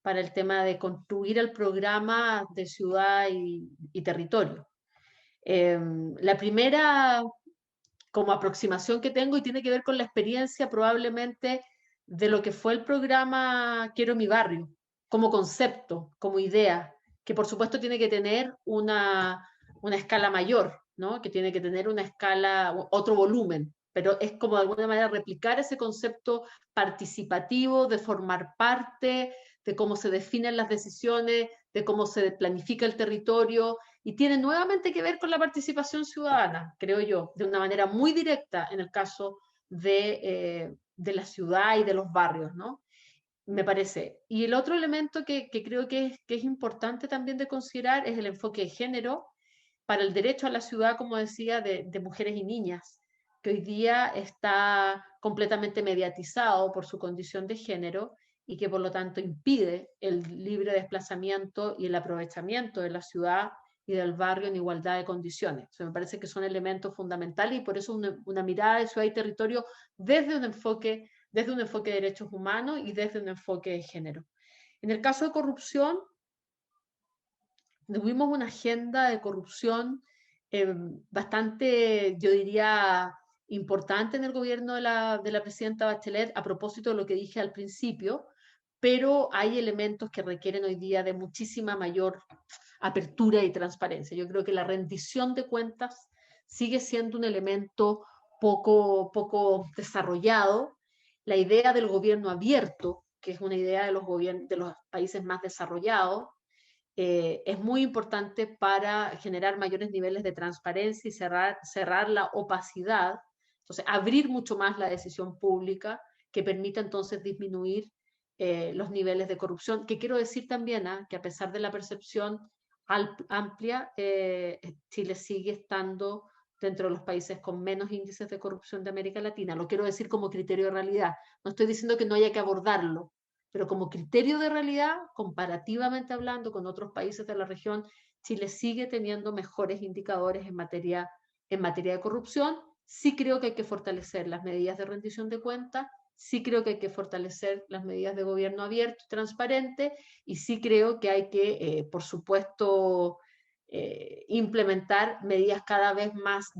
para el tema de construir el programa de ciudad y territorio. La primera como aproximación que tengo y tiene que ver con la experiencia probablemente de lo que fue el programa Quiero mi barrio, como concepto, como idea, que por supuesto tiene que tener una escala mayor, ¿no? Que tiene que tener una escala, otro volumen, pero es como de alguna manera replicar ese concepto participativo, de formar parte, de cómo se definen las decisiones, de cómo se planifica el territorio, y tiene nuevamente que ver con la participación ciudadana, creo yo, de una manera muy directa en el caso de la ciudad y de los barrios, ¿no? Me parece. Y el otro elemento que creo que es importante también de considerar es el enfoque de género para el derecho a la ciudad, como decía, de mujeres y niñas, que hoy día está completamente mediatizado por su condición de género y que por lo tanto impide el libre desplazamiento y el aprovechamiento de la ciudad y del barrio en igualdad de condiciones. O sea, me parece que son elementos fundamentales y por eso una mirada de ciudad y territorio desde un enfoque de derechos humanos y desde un enfoque de género. En el caso de corrupción, tuvimos una agenda de corrupción bastante, yo diría, importante en el gobierno de la presidenta Bachelet, a propósito de lo que dije al principio, pero hay elementos que requieren hoy día de muchísima mayor apertura y transparencia. Yo creo que la rendición de cuentas sigue siendo un elemento poco desarrollado. La idea del gobierno abierto, que es una idea de de los países más desarrollados, es muy importante para generar mayores niveles de transparencia y cerrar la opacidad. Entonces, abrir mucho más la decisión pública que permita entonces disminuir los niveles de corrupción, que quiero decir también que a pesar de la percepción amplia, Chile sigue estando dentro de los países con menos índices de corrupción de América Latina. Lo quiero decir como criterio de realidad. No estoy diciendo que no haya que abordarlo, pero como criterio de realidad, comparativamente hablando con otros países de la región, Chile sigue teniendo mejores indicadores en materia de corrupción. Sí creo que hay que fortalecer las medidas de rendición de cuentas, sí creo que hay que fortalecer las medidas de gobierno abierto y transparente, y sí creo que hay que, por supuesto, implementar medidas cada vez más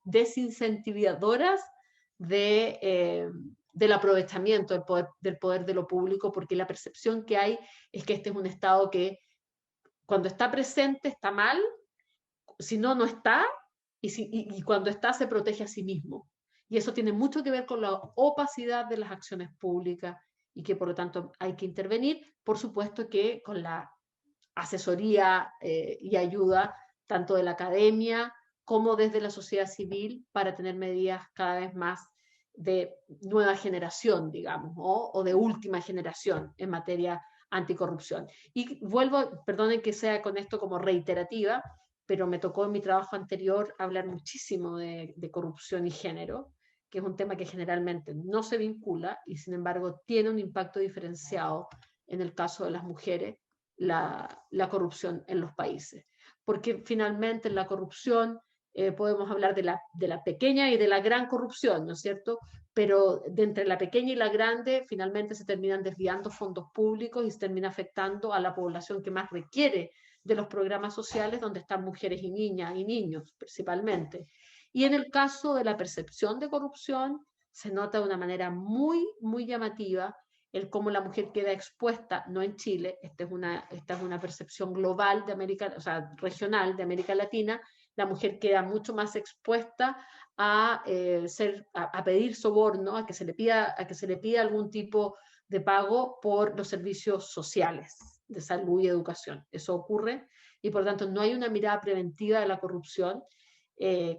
desincentivadoras del aprovechamiento del poder de lo público, porque la percepción que hay es que este es un Estado que cuando está presente está mal, si no, no está, y cuando está se protege a sí mismo. Y eso tiene mucho que ver con la opacidad de las acciones públicas y que por lo tanto hay que intervenir, por supuesto que con la asesoría y ayuda tanto de la academia como desde la sociedad civil para tener medidas cada vez más de nueva generación, digamos, o de última generación en materia anticorrupción. Y vuelvo, perdonen que sea con esto como reiterativa, pero me tocó en mi trabajo anterior hablar muchísimo de corrupción y género, que es un tema que generalmente no se vincula y sin embargo tiene un impacto diferenciado en el caso de las mujeres, la corrupción en los países. Porque finalmente en la corrupción podemos hablar de la pequeña y de la gran corrupción, ¿no es cierto? Pero de entre la pequeña y la grande finalmente se terminan desviando fondos públicos y se termina afectando a la población que más requiere de los programas sociales, donde están mujeres y niñas y niños principalmente. Y en el caso de la percepción de corrupción, se nota de una manera muy, muy llamativa el cómo la mujer queda expuesta, no en Chile, esta es una percepción global de América, o sea, regional de América Latina, la mujer queda mucho más expuesta a pedir soborno, a que se le pida algún tipo de pago por los servicios sociales de salud y educación. Eso ocurre y por tanto no hay una mirada preventiva de la corrupción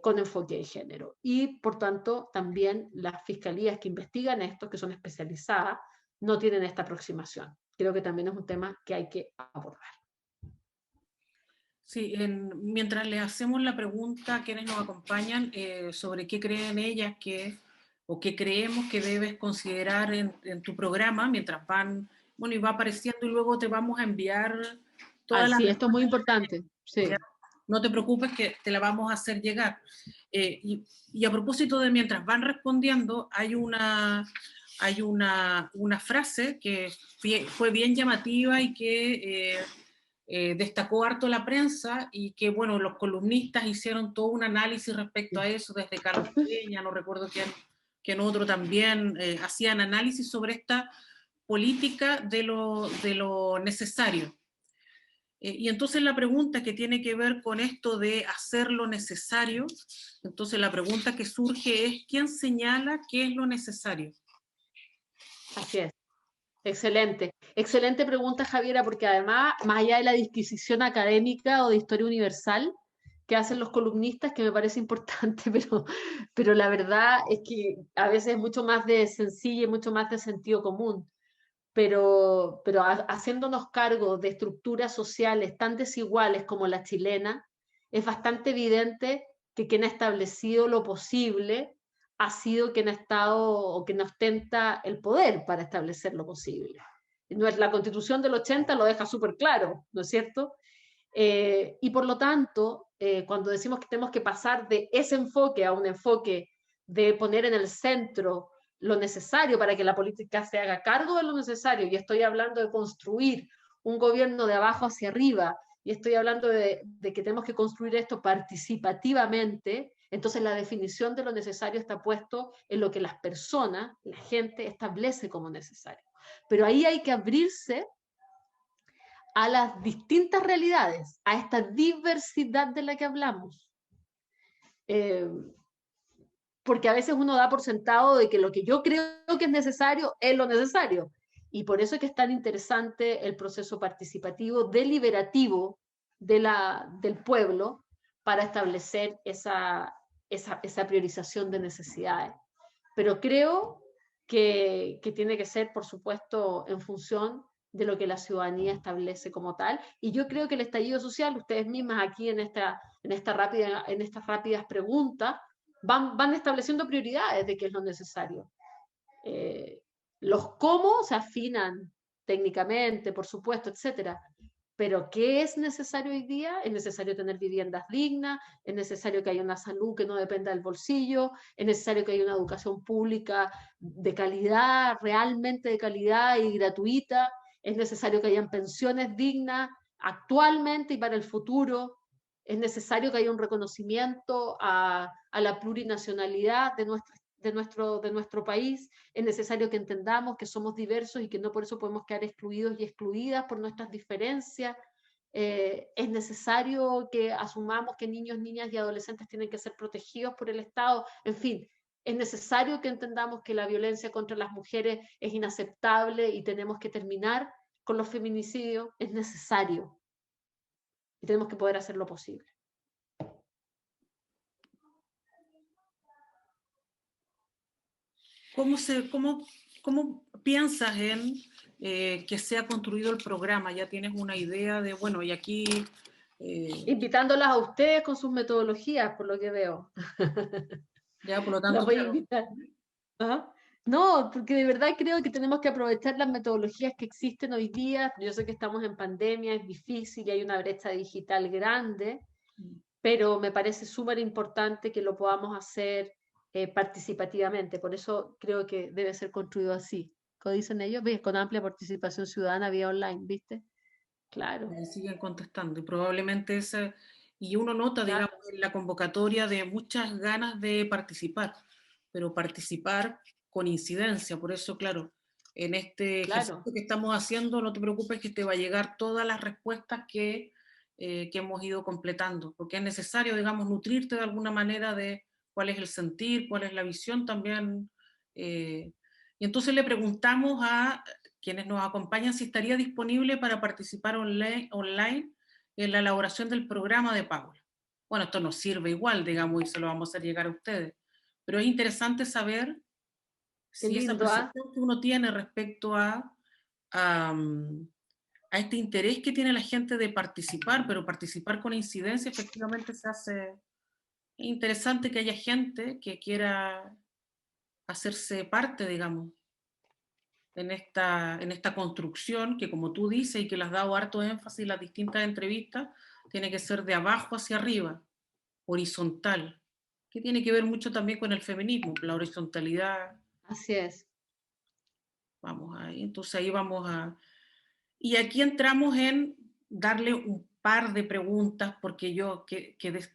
con enfoque de género. Y por tanto también las fiscalías que investigan esto, que son especializadas, no tienen esta aproximación. Creo que también es un tema que hay que abordar. Sí, mientras le hacemos la pregunta a quienes nos acompañan sobre qué creen ellas o qué creemos que debes considerar en tu programa, mientras van, bueno, y va apareciendo y luego te vamos a enviar todas las... Sí, esto es muy importante. Sí. No te preocupes que te la vamos a hacer llegar. Y a propósito de mientras van respondiendo, hay una frase que fue bien llamativa y que destacó harto la prensa y que, bueno, los columnistas hicieron todo un análisis respecto a eso, desde Carlos Peña, no recuerdo quién otro también, hacían análisis sobre esta política de lo necesario. Y entonces la pregunta que tiene que ver con esto de hacer lo necesario, entonces la pregunta que surge es, ¿quién señala qué es lo necesario? Así es. Excelente. Excelente pregunta, Javiera, porque además, más allá de la disquisición académica o de historia universal que hacen los columnistas, que me parece importante, pero la verdad es que a veces es mucho más de sencilla y mucho más de sentido común. Pero haciéndonos cargo de estructuras sociales tan desiguales como la chilena, es bastante evidente que quien ha establecido lo posible ha sido quien ha estado o quien ostenta el poder para establecer lo posible. La Constitución del 80 lo deja súper claro, ¿no es cierto? Y por lo tanto, cuando decimos que tenemos que pasar de ese enfoque a un enfoque de poner en el centro lo necesario para que la política se haga cargo de lo necesario, y estoy hablando de construir un gobierno de abajo hacia arriba, y estoy hablando de que tenemos que construir esto participativamente, entonces la definición de lo necesario está puesto en lo que las personas, la gente, establece como necesario. Pero ahí hay que abrirse a las distintas realidades, a esta diversidad de la que hablamos. Porque a veces uno da por sentado de que lo que yo creo que es necesario es lo necesario. Y por eso es que es tan interesante el proceso participativo, deliberativo del pueblo para establecer esa priorización de necesidades. Pero creo que tiene que ser, por supuesto, en función de lo que la ciudadanía establece como tal. Y yo creo que el estallido social, ustedes mismas aquí en estas rápidas preguntas, van estableciendo prioridades de qué es lo necesario. Los cómo se afinan técnicamente, por supuesto, etcétera. Pero ¿qué es necesario hoy día? Es necesario tener viviendas dignas, es necesario que haya una salud que no dependa del bolsillo, es necesario que haya una educación pública de calidad, realmente de calidad y gratuita, es necesario que hayan pensiones dignas actualmente y para el futuro, es necesario que haya un reconocimiento a la plurinacionalidad de nuestro país, es necesario que entendamos que somos diversos y que no por eso podemos quedar excluidos y excluidas por nuestras diferencias, es necesario que asumamos que niños, niñas y adolescentes tienen que ser protegidos por el Estado, en fin, es necesario que entendamos que la violencia contra las mujeres es inaceptable y tenemos que terminar con los feminicidios, es necesario. Y tenemos que poder hacer lo posible. ¿Cómo piensas en que sea construido el programa? Ya tienes una idea de, bueno, y aquí... Invitándolas a ustedes con sus metodologías, por lo que veo. Ya, por lo Las tanto, voy a claro. invitar. ¿Ah? No, porque de verdad creo que tenemos que aprovechar las metodologías que existen hoy día. Yo sé que estamos en pandemia, es difícil y hay una brecha digital grande, pero me parece súper importante que lo podamos hacer participativamente. Por eso creo que debe ser construido así. Como dicen ellos, ¿ves? Con amplia participación ciudadana vía online, ¿viste? Claro. Siguen contestando y probablemente y uno nota, Claro. digamos, en la convocatoria de muchas ganas de participar, pero participar con incidencia. Por eso, claro, en este ejercicio que estamos haciendo, no te preocupes que te va a llegar todas las respuestas que hemos ido completando, porque es necesario, digamos, nutrirte de alguna manera de cuál es el sentir, cuál es la visión también. Y entonces le preguntamos a quienes nos acompañan si estaría disponible para participar online en la elaboración del programa de Paula. Bueno, esto nos sirve igual, digamos, y se lo vamos a hacer llegar a ustedes, pero es interesante saber si esa percepción que uno tiene respecto a este interés que tiene la gente de participar, pero participar con incidencia efectivamente se hace. Es interesante que haya gente que quiera hacerse parte, digamos, en esta construcción que, como tú dices y que le has dado harto énfasis en las distintas entrevistas, tiene que ser de abajo hacia arriba, horizontal, que tiene que ver mucho también con el feminismo, la horizontalidad. Así es. Vamos ahí, entonces ahí vamos a... Y aquí entramos en darle un par de preguntas, porque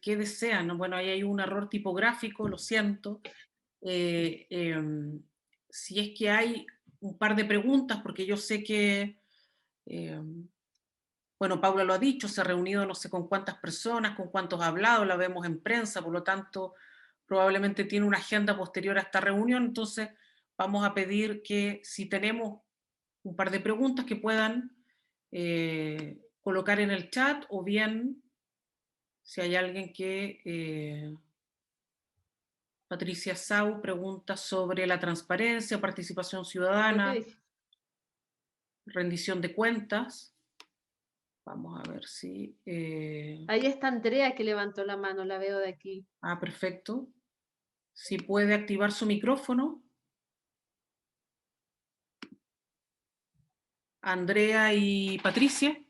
¿qué desean? Bueno, ahí hay un error tipográfico, lo siento. Si es que hay un par de preguntas, porque yo sé que, bueno, Paula lo ha dicho, se ha reunido no sé con cuántas personas, con cuántos ha hablado, la vemos en prensa, por lo tanto, probablemente tiene una agenda posterior a esta reunión, entonces vamos a pedir que si tenemos un par de preguntas que puedan colocar en el chat, o bien si hay alguien que... Patricia Sau pregunta sobre la transparencia, participación ciudadana, rendición de cuentas. Vamos a ver si... Ahí está Andrea que levantó la mano, la veo de aquí. Ah, perfecto. Si puede activar su micrófono. Andrea y Patricia.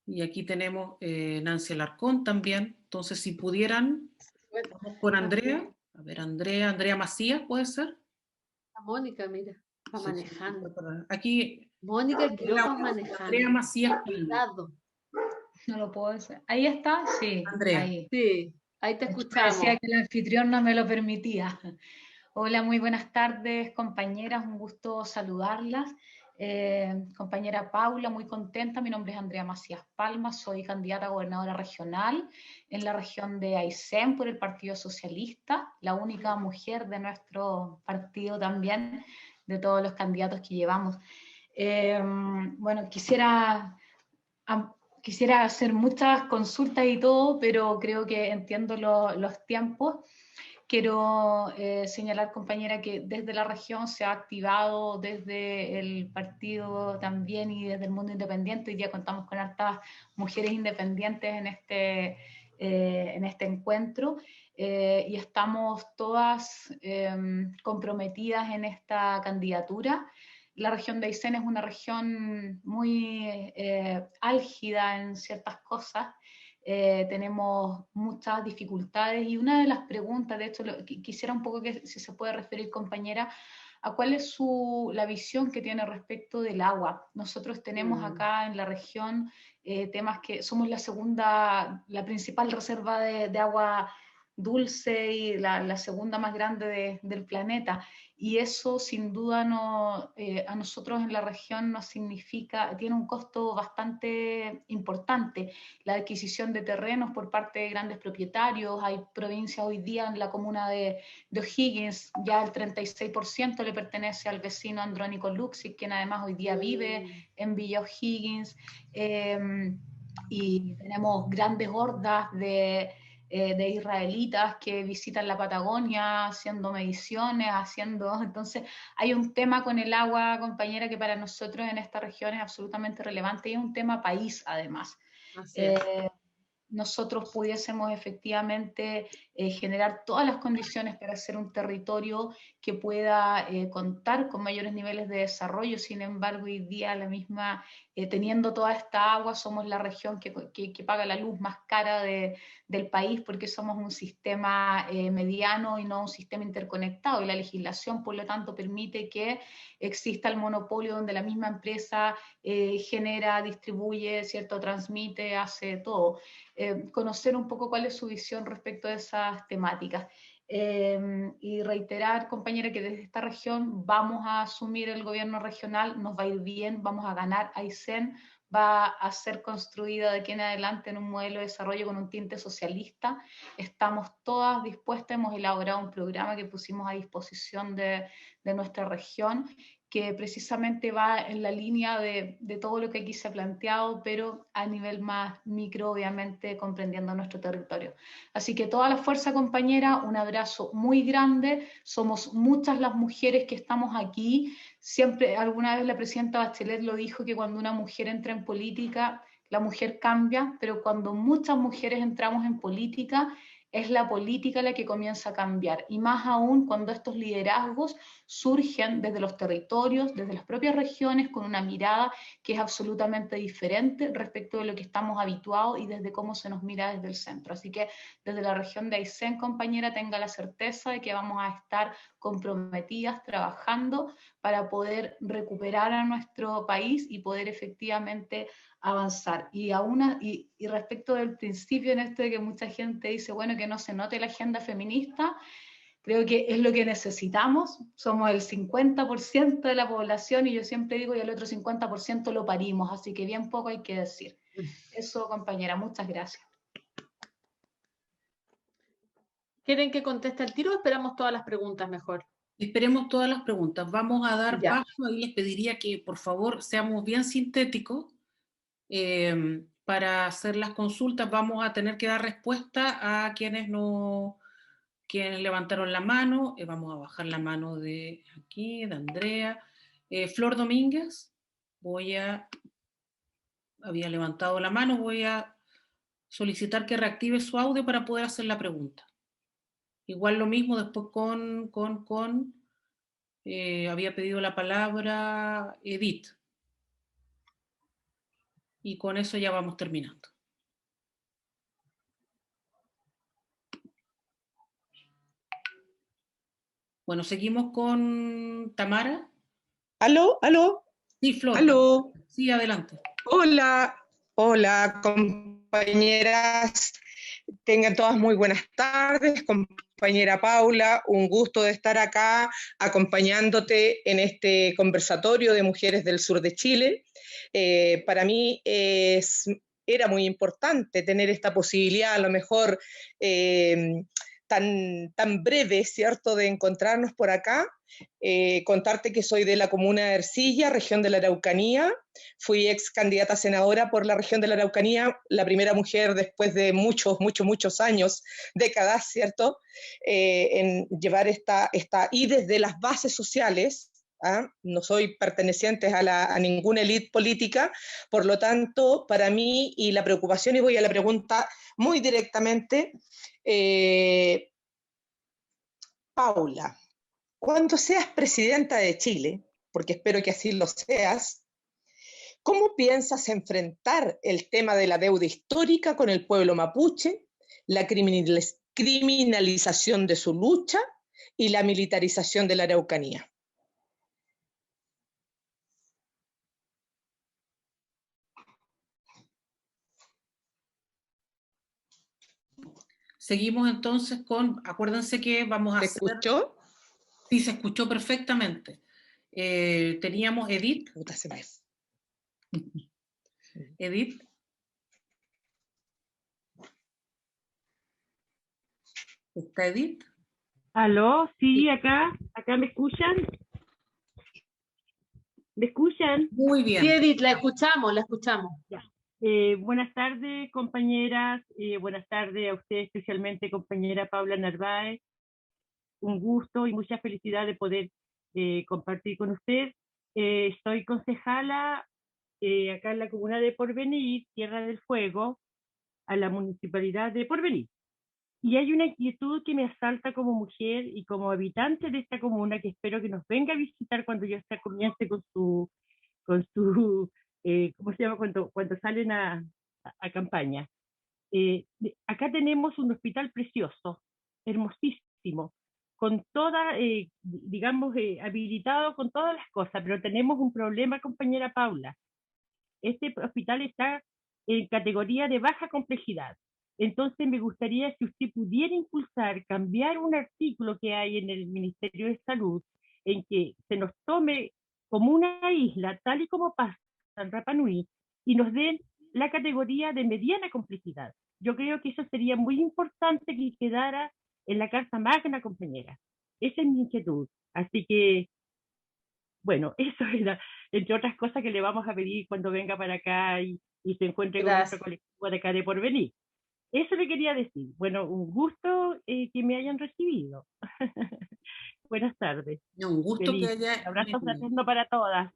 Y aquí tenemos Nancy Alarcón también. Entonces, si pudieran, vamos con Andrea. A ver, Andrea Macías, ¿puede ser? A Mónica, mira, va manejando. Aquí, Mónica creo que va manejando. Andrea Macías. No lo puedo decir. ¿Ahí está? Sí. Andrea. Ahí. Sí, ahí te escuchamos. Decía que el anfitrión no me lo permitía. Hola, muy buenas tardes, compañeras. Un gusto saludarlas. Compañera Paula, muy contenta. Mi nombre es Andrea Macías Palma. Soy candidata a gobernadora regional en la región de Aysén por el Partido Socialista. La única mujer de nuestro partido también, de todos los candidatos que llevamos. Bueno, quisiera hacer muchas consultas y todo, pero creo que entiendo los tiempos. Quiero señalar, compañera, que desde la región se ha activado, desde el partido también y desde el mundo independiente. Hoy día contamos con hartas mujeres independientes en este encuentro y estamos todas comprometidas en esta candidatura. La región de Aysén es una región muy álgida en ciertas cosas. Tenemos muchas dificultades y una de las preguntas, de hecho, quisiera un poco que si se puede referir, compañera, a cuál es la visión que tiene respecto del agua. Nosotros tenemos acá en la región temas que somos la principal reserva de agua dulce y la segunda más grande del planeta. Y eso sin duda a nosotros en la región nos significa, tiene un costo bastante importante. La adquisición de terrenos por parte de grandes propietarios, hay provincias hoy día en la comuna de O'Higgins, ya el 36% le pertenece al vecino Andrónico Luxic, quien además hoy día vive en Villa O'Higgins, y tenemos grandes hordas de de israelitas que visitan la Patagonia haciendo mediciones, entonces hay un tema con el agua, compañera, que para nosotros en esta región es absolutamente relevante y es un tema país además. Así es. Nosotros pudiésemos efectivamente generar todas las condiciones para ser un territorio que pueda contar con mayores niveles de desarrollo. Sin embargo, hoy día teniendo toda esta agua, somos la región que paga la luz más cara del país, porque somos un sistema mediano y no un sistema interconectado, y la legislación, por lo tanto, permite que exista el monopolio donde la misma empresa genera, distribuye, ¿cierto?, transmite, hace todo. Conocer un poco cuál es su visión respecto a esas temáticas. Y reiterar, compañera, que desde esta región vamos a asumir el gobierno regional, nos va a ir bien, vamos a ganar. Aysén va a ser construida de aquí en adelante en un modelo de desarrollo con un tinte socialista. Estamos todas dispuestas, hemos elaborado un programa que pusimos a disposición de nuestra región, que precisamente va en la línea de todo lo que aquí se ha planteado, pero a nivel más micro, obviamente, comprendiendo nuestro territorio. Así que toda la fuerza, compañera, un abrazo muy grande, somos muchas las mujeres que estamos aquí, siempre, alguna vez la presidenta Bachelet lo dijo, que cuando una mujer entra en política, la mujer cambia, pero cuando muchas mujeres entramos en política, es la política la que comienza a cambiar, y más aún cuando estos liderazgos surgen desde los territorios, desde las propias regiones, con una mirada que es absolutamente diferente respecto de lo que estamos habituados y desde cómo se nos mira desde el centro. Así que desde la región de Aysén, compañera, tenga la certeza de que vamos a estar comprometidas, trabajando para poder recuperar a nuestro país y poder efectivamente avanzar. Y respecto del principio en esto de que mucha gente dice, bueno, que no se note la agenda feminista, creo que es lo que necesitamos. Somos el 50% de la población y yo siempre digo, y el otro 50% lo parimos, así que bien poco hay que decir. Eso, compañera, muchas gracias. ¿Quieren que conteste al tiro o esperamos todas las preguntas mejor? Esperemos todas las preguntas. Vamos a dar Ya. paso, y les pediría que por favor seamos bien sintéticos. Para hacer las consultas vamos a tener que dar respuesta a quienes levantaron la mano. Vamos a bajar la mano de aquí, de Andrea. Flor Domínguez, había levantado la mano, voy a solicitar que reactive su audio para poder hacer la pregunta. Igual lo mismo después había pedido la palabra Edith. Y con eso ya vamos terminando. Bueno, seguimos con Tamara. ¿Aló? ¿Aló? Sí, Flor. ¿Aló? Sí, adelante. Hola, hola, compañeras. Tengan todas muy buenas tardes. Compañera Paula, un gusto de estar acá acompañándote en este conversatorio de mujeres del sur de Chile. Para mí era muy importante tener esta posibilidad, a lo mejor tan breve, ¿cierto?, de encontrarnos por acá. Contarte que soy de la comuna de Ercilla, región de la Araucanía. Fui ex candidata a senadora por la región de la Araucanía, la primera mujer después de muchos años, décadas, ¿cierto?, en llevar y desde las bases sociales. No soy perteneciente a ninguna élite política, por lo tanto, para mí, y la preocupación, y voy a la pregunta muy directamente, Paula, cuando seas presidenta de Chile, porque espero que así lo seas, ¿cómo piensas enfrentar el tema de la deuda histórica con el pueblo mapuche, la criminalización de su lucha y la militarización de la Araucanía? Seguimos entonces acuérdense que vamos a hacer... ¿Se escuchó? Sí, se escuchó perfectamente. Teníamos Edith. Edith. ¿Está Edith? ¿Aló? Sí, acá me escuchan. ¿Me escuchan? Muy bien. Sí, Edith, la escuchamos. Ya. Buenas tardes, compañeras. Buenas tardes a usted, especialmente compañera Paula Narváez. Un gusto y mucha felicidad de poder compartir con usted. Soy concejala acá en la comuna de Porvenir, Tierra del Fuego, a la municipalidad de Porvenir. Y hay una inquietud que me asalta como mujer y como habitante de esta comuna, que espero que nos venga a visitar cuando ya se comience con su ¿cómo se llama? Cuando salen a campaña. Acá tenemos un hospital precioso, hermosísimo, con toda, digamos, habilitado con todas las cosas, pero tenemos un problema, compañera Paula. Este hospital está en categoría de baja complejidad. Entonces me gustaría si usted pudiera impulsar, cambiar un artículo que hay en el Ministerio de Salud, en que se nos tome como una isla, tal y como pasa en Rapa Nui, y nos den la categoría de mediana complejidad. Yo creo que eso sería muy importante que quedara en la Carta Magna, compañera. Esa es mi inquietud. Así que, bueno, eso era, entre otras cosas que le vamos a pedir cuando venga para acá y se encuentre con nuestro colectivo de acá de Porvenir. Eso le quería decir. Bueno, un gusto que me hayan recibido. Buenas tardes. Un gusto Feliz. que haya... Un abrazo fraterno para todas.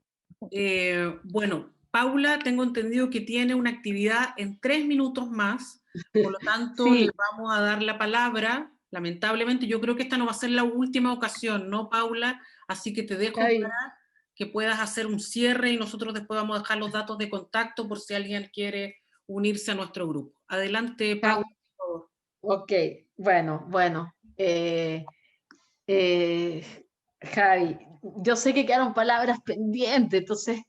Bueno, Paula, tengo entendido que tiene una actividad en 3 minutos más, por lo tanto Sí. le vamos a dar la palabra. Lamentablemente yo creo que esta no va a ser la última ocasión, ¿no, Paula? Así que te dejo para que puedas hacer un cierre y nosotros después vamos a dejar los datos de contacto por si alguien quiere unirse a nuestro grupo. Adelante, Paula, por favor. Ok, bueno. Javi, yo sé que quedaron palabras pendientes, entonces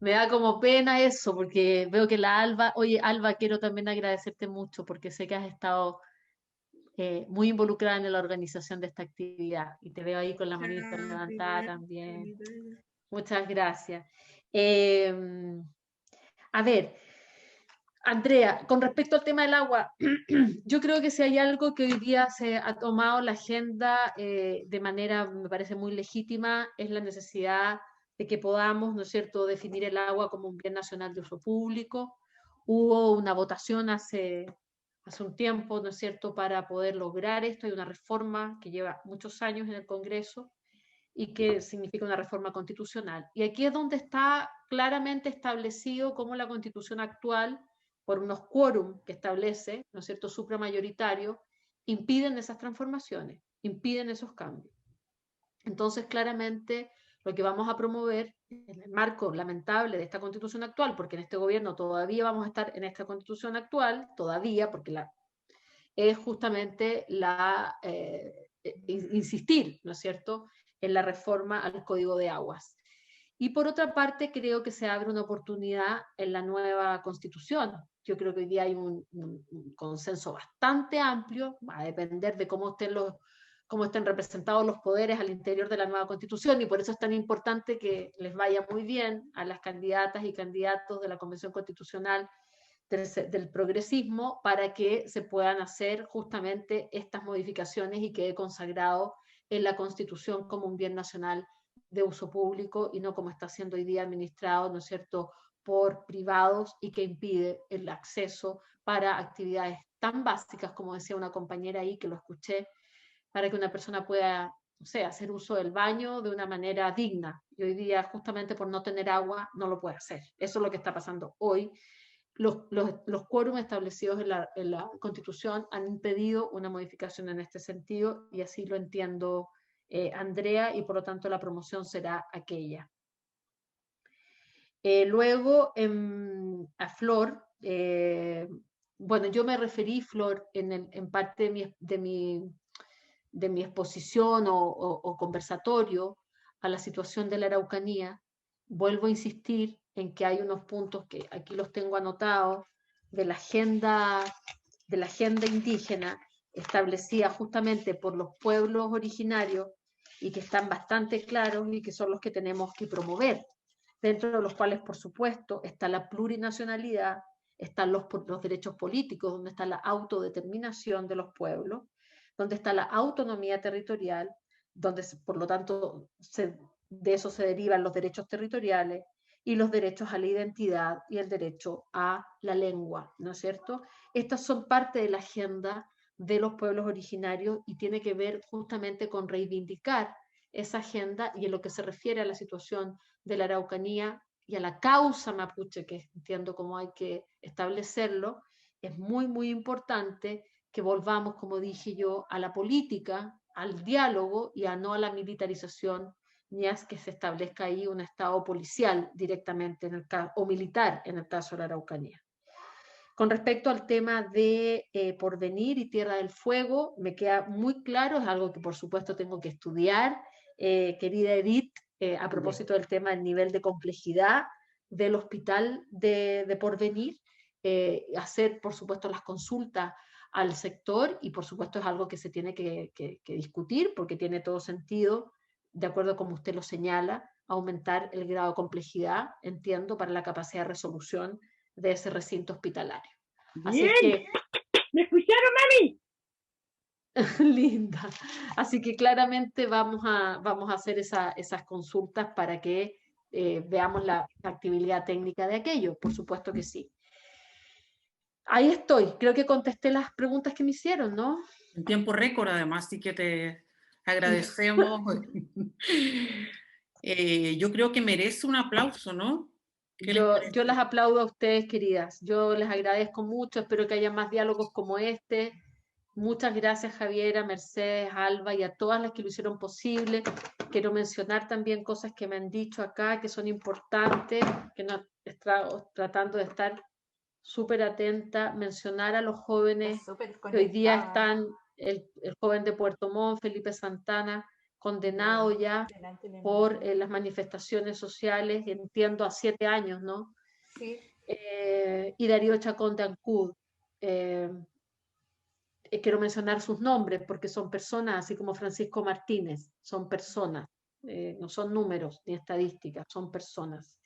me da como pena eso, porque veo que la Alba, oye Alba, quiero también agradecerte mucho, porque sé que has estado muy involucrada en la organización de esta actividad, y te veo ahí con la manita levantada también. Muchas gracias. A ver, Andrea, con respecto al tema del agua, yo creo que si hay algo que hoy día se ha tomado la agenda de manera, me parece muy legítima, es la necesidad de que podamos, ¿no es cierto?, definir el agua como un bien nacional de uso público. Hubo una votación hace un tiempo, ¿no es cierto?, para poder lograr esto. Hay una reforma que lleva muchos años en el Congreso y que significa una reforma constitucional. Y aquí es donde está claramente establecido cómo la Constitución actual, por unos quórum que establece, ¿no es cierto?, supramayoritario, impiden esas transformaciones, impiden esos cambios. Entonces, claramente, lo que vamos a promover en el marco lamentable de esta Constitución actual, porque en este gobierno todavía vamos a estar en esta Constitución actual, todavía, porque es justamente insistir, ¿no es cierto?, en la reforma al Código de Aguas. Y por otra parte, creo que se abre una oportunidad en la nueva Constitución. Yo creo que hoy día hay un consenso bastante amplio, va a depender de cómo estén representados los poderes al interior de la nueva Constitución, y por eso es tan importante que les vaya muy bien a las candidatas y candidatos de la Convención Constitucional del progresismo, para que se puedan hacer justamente estas modificaciones y quede consagrado en la Constitución como un bien nacional de uso público y no como está siendo hoy día administrado, ¿no es cierto?, por privados, y que impide el acceso para actividades tan básicas, como decía una compañera ahí que lo escuché, para que una persona pueda, no sé, hacer uso del baño de una manera digna. Y hoy día, justamente por no tener agua, no lo puede hacer. Eso es lo que está pasando hoy. Los quórum establecidos en la Constitución han impedido una modificación en este sentido, y así lo entiendo, Andrea, y por lo tanto la promoción será aquella. Luego, a Flor, bueno, yo me referí, Flor, en parte de mi exposición o conversatorio a la situación de la Araucanía. Vuelvo a insistir en que hay unos puntos que aquí los tengo anotados de la agenda indígena establecida justamente por los pueblos originarios, y que están bastante claros y que son los que tenemos que promover, dentro de los cuales, por supuesto, está la plurinacionalidad, están los derechos políticos, donde está la autodeterminación de los pueblos, donde está la autonomía territorial, donde por lo tanto de eso se derivan los derechos territoriales, y los derechos a la identidad y el derecho a la lengua, ¿no es cierto? Estas son parte de la agenda de los pueblos originarios y tiene que ver justamente con reivindicar esa agenda, y en lo que se refiere a la situación de la Araucanía y a la causa mapuche, que entiendo cómo hay que establecerlo, es muy, muy importante que volvamos, como dije yo, a la política, al diálogo y a no a la militarización, ni a que se establezca ahí un estado policial directamente o militar en el caso de la Araucanía. Con respecto al tema de Porvenir y Tierra del Fuego, me queda muy claro, es algo que por supuesto tengo que estudiar, querida Edith, a propósito del tema del nivel de complejidad del hospital de Porvenir, hacer por supuesto las consultas al sector, y por supuesto es algo que se tiene que discutir, porque tiene todo sentido, de acuerdo a como usted lo señala, aumentar el grado de complejidad, entiendo, para la capacidad de resolución de ese recinto hospitalario. Así Bien. es que... ¿Me escucharon, mami? Linda. Así que claramente vamos a hacer esas consultas para que veamos la factibilidad técnica de aquello, por supuesto que sí. Ahí estoy, creo que contesté las preguntas que me hicieron, ¿no? En tiempo récord, además, sí que te agradecemos. Yo creo que merece un aplauso, ¿no? Yo las aplaudo a ustedes, queridas. Yo les agradezco mucho, espero que haya más diálogos como este. Muchas gracias, Javiera, Mercedes, Alba y a todas las que lo hicieron posible. Quiero mencionar también cosas que me han dicho acá que son importantes, que no tratando de estar súper atenta, mencionar a los jóvenes que hoy día están, el joven de Puerto Montt, Felipe Santana, condenado ya por las manifestaciones sociales, entiendo a 7 años, ¿no? Sí. Y Darío Chacón de Ancud. Quiero mencionar sus nombres porque son personas, así como Francisco Martínez, son personas, no son números ni estadísticas, son personas.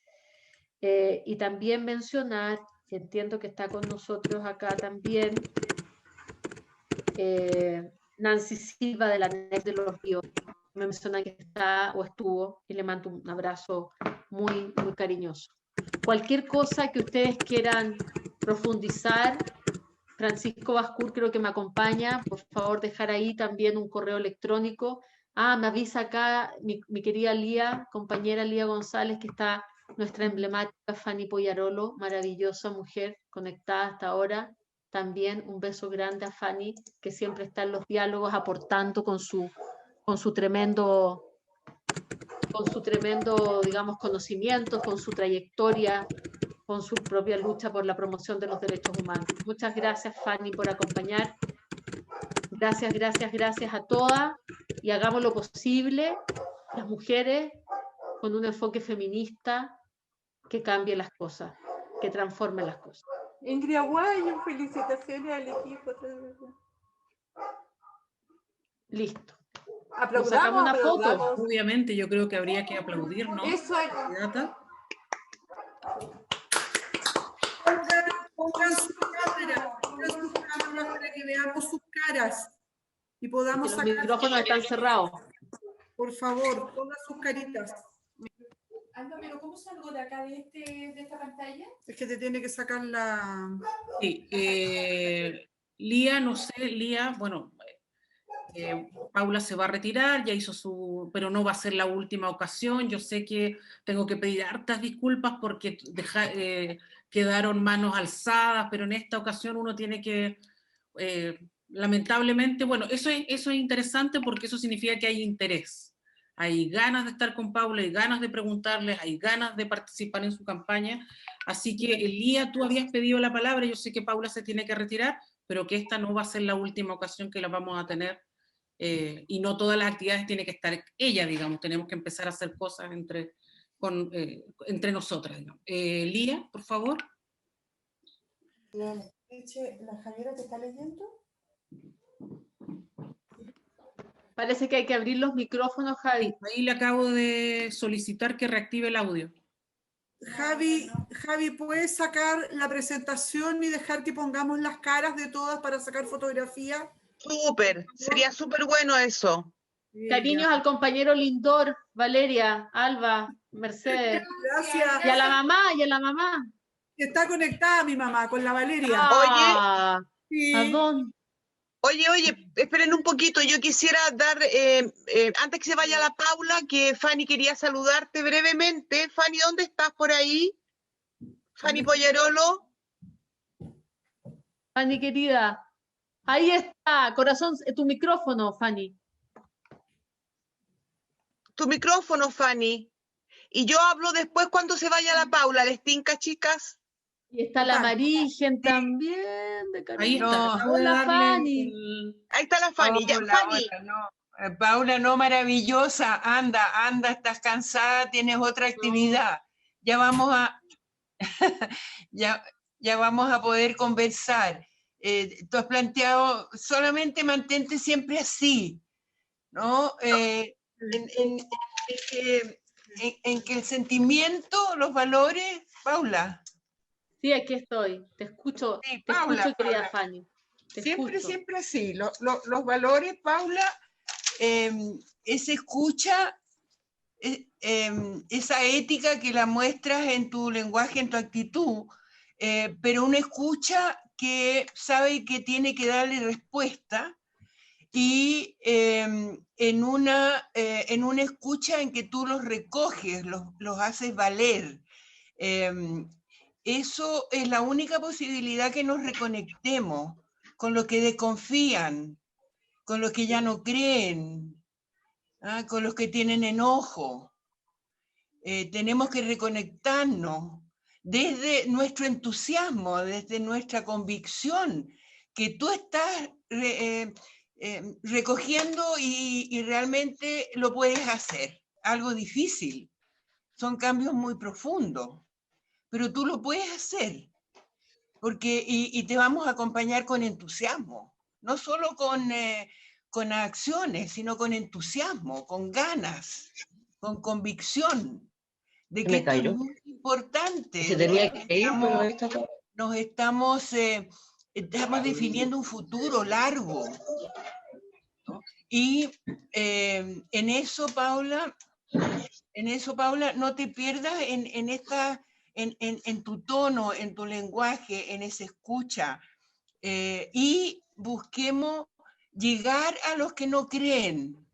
Y también mencionar, que entiendo que está con nosotros acá también, Nancy Silva de la NEC de los Ríos, me menciona que está o estuvo, y le mando un abrazo muy, muy cariñoso. Cualquier cosa que ustedes quieran profundizar, Francisco Bascur creo que me acompaña, por favor dejar ahí también un correo electrónico. Me avisa acá mi querida Lía, compañera Lía González, que está nuestra emblemática Fanny Poyarolo, maravillosa mujer, conectada hasta ahora. También un beso grande a Fanny, que siempre está en los diálogos aportando con su tremendo, digamos, conocimiento, con su trayectoria, con su propia lucha por la promoción de los derechos humanos. Muchas gracias, Fanny, por acompañar. Gracias, gracias, gracias a todas, y hagamos lo posible, las mujeres, con un enfoque feminista que cambie las cosas, que transforme las cosas. Ingrid Aguayo, felicitaciones al equipo. Listo. Aplaudamos, ¿Nos sacamos una foto? Obviamente, yo creo que habría que aplaudir, ¿no? Eso es. Pongan sus cámaras para que veamos sus caras y podamos sacar. Los micrófonos están cerrados. Por favor, pongan sus caritas. Alba, pero ¿cómo salgo de acá de esta pantalla? Es que te tiene que sacar la... Sí, Lía, no sé, Lía, bueno, Paula se va a retirar, ya hizo su, pero no va a ser la última ocasión. Yo sé que tengo que pedir hartas disculpas porque quedaron manos alzadas, pero en esta ocasión uno tiene que, lamentablemente, bueno, eso es interesante porque eso significa que hay interés. Hay ganas de estar con Paula, hay ganas de preguntarles, hay ganas de participar en su campaña. Así que, Lía, tú habías pedido la palabra, yo sé que Paula se tiene que retirar, pero que esta no va a ser la última ocasión que la vamos a tener. Y no todas las actividades tiene que estar ella, digamos, tenemos que empezar a hacer cosas entre nosotras, digamos. Lía, por favor. Bien. ¿La Javiera te está leyendo? Parece que hay que abrir los micrófonos, Javi. Ahí le acabo de solicitar que reactive el audio. Javi, ¿puedes sacar la presentación y dejar que pongamos las caras de todas para sacar fotografía? Súper, sería súper bueno eso. Cariños al compañero Lindor, Valeria, Alba, Mercedes. Gracias. Y a la mamá. Está conectada mi mamá con la Valeria. Ah, Oye, ¿a dónde? Oye, esperen un poquito. Yo quisiera dar, antes que se vaya la Paula, que Fanny quería saludarte brevemente. Fanny, ¿dónde estás por ahí? Fanny Pollarolo. Fanny, querida. Ahí está, corazón, tu micrófono, Fanny. Tu micrófono, Fanny. Y yo hablo después cuando se vaya la Paula. ¿Les tinca, chicas? Y está la Marigen también, de Ahí está. Carolina. acabo de Hola, darle Fanny. Ahí está la Fanny. Ya, Hola, Fanny. hola, no. Paula, no, maravillosa. Anda, estás cansada, tienes otra actividad. Ya vamos a, ya vamos a poder conversar. Tú has planteado, solamente mantente siempre así, ¿no? En que el sentimiento, los valores, Paula. Sí, aquí estoy. Te escucho, Sí, te Paula, escucho, querida Paula. Fanny. Te Siempre, escucho. siempre así. Los valores, Paula, esa escucha, esa ética que la muestras en tu lenguaje, en tu actitud, pero una escucha que sabe que tiene que darle respuesta y en una escucha en que tú los recoges, los haces valer. Eso es la única posibilidad que nos reconectemos con los que desconfían, con los que ya no creen, con los que tienen enojo. Tenemos que reconectarnos desde nuestro entusiasmo, desde nuestra convicción, que tú estás recogiendo y realmente lo puedes hacer. Algo difícil, son cambios muy profundos, pero tú lo puedes hacer, porque, y te vamos a acompañar con entusiasmo, no solo con acciones, sino con entusiasmo, con ganas, con convicción de que esto es muy importante. Se tenía que ir, pero ahí está todo. Estamos definiendo un futuro largo, ¿no? Y en eso, Paula, no te pierdas en tu tono, en tu lenguaje, en esa escucha. Y busquemos llegar a los que no creen,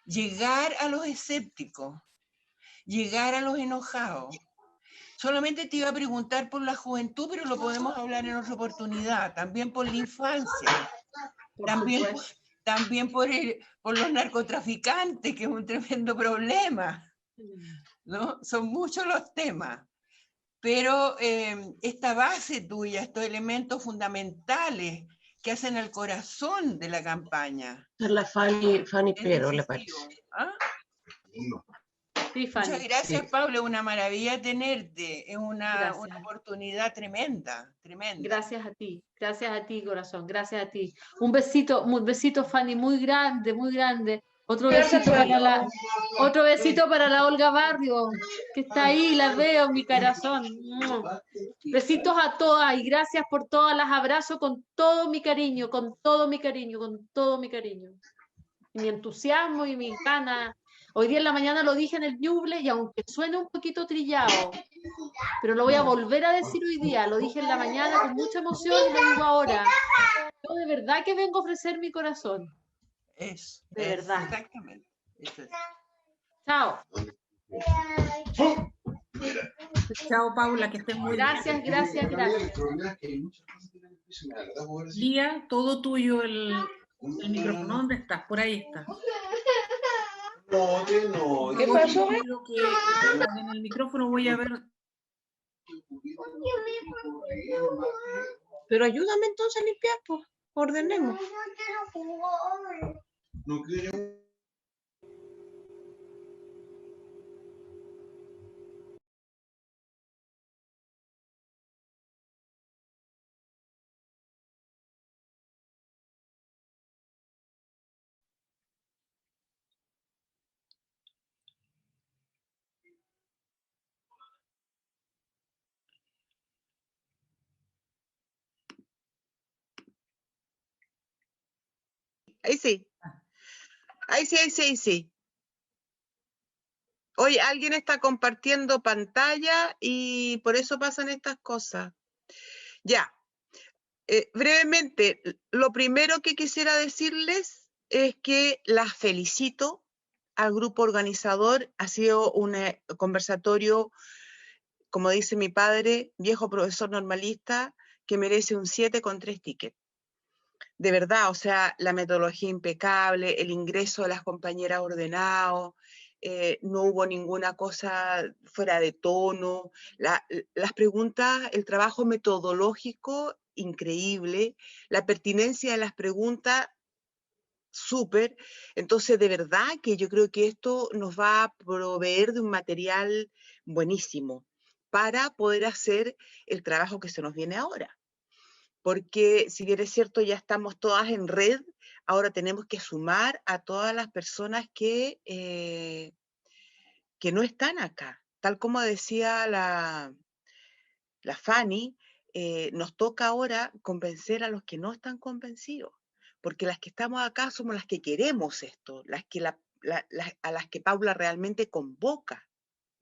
llegar a los escépticos, llegar a los enojados. Solamente te iba a preguntar por la juventud, pero lo podemos hablar en otra oportunidad. También por la infancia. También por los narcotraficantes, que es un tremendo problema, ¿no? Son muchos los temas. Pero esta base tuya, estos elementos fundamentales que hacen el corazón de la campaña. La Fanny Piero, le parece. ¿Ah? Sí, Fanny. Muchas gracias, Sí. Paula, una maravilla tenerte, es una oportunidad tremenda, tremenda. Gracias a ti, corazón, gracias a ti. Un besito, Fanny, muy grande. Otro besito para la Olga Barrio, que está ahí, la veo en mi corazón. Besitos a todas y gracias por todas las abrazo con todo mi cariño, con todo mi cariño. Mi entusiasmo y mi ganas. Hoy día en la mañana lo dije en el Ñuble y aunque suene un poquito trillado, pero lo voy a volver a decir hoy día, lo dije en la mañana con mucha emoción y lo digo ahora. Yo de verdad que vengo a ofrecer mi corazón. De verdad. Exactamente. Eso es. Chao. Chao, Paula, que estés muy bien. Gracias. Lía, todo tuyo el micrófono. ¿Dónde estás? Por ahí está. No. ¿Qué pasó? En el micrófono voy a ver. Pero ayúdame entonces a limpiar, pues. Ordenemos. No quiero. Ahí sí. Hoy alguien está compartiendo pantalla y por eso pasan estas cosas. Ya, brevemente, lo primero que quisiera decirles es que las felicito al grupo organizador. Ha sido un conversatorio, como dice mi padre, viejo profesor normalista, que merece un 7 con 3 tickets. De verdad, o sea, la metodología impecable, el ingreso de las compañeras ordenado, no hubo ninguna cosa fuera de tono, las preguntas, el trabajo metodológico increíble, la pertinencia de las preguntas súper. Entonces, de verdad que yo creo que esto nos va a proveer de un material buenísimo para poder hacer el trabajo que se nos viene ahora. Porque si bien es cierto, ya estamos todas en red, ahora tenemos que sumar a todas las personas que no están acá. Tal como decía la Fanny, nos toca ahora convencer a los que no están convencidos, porque las que estamos acá somos las que queremos esto, a las que Paula realmente convoca,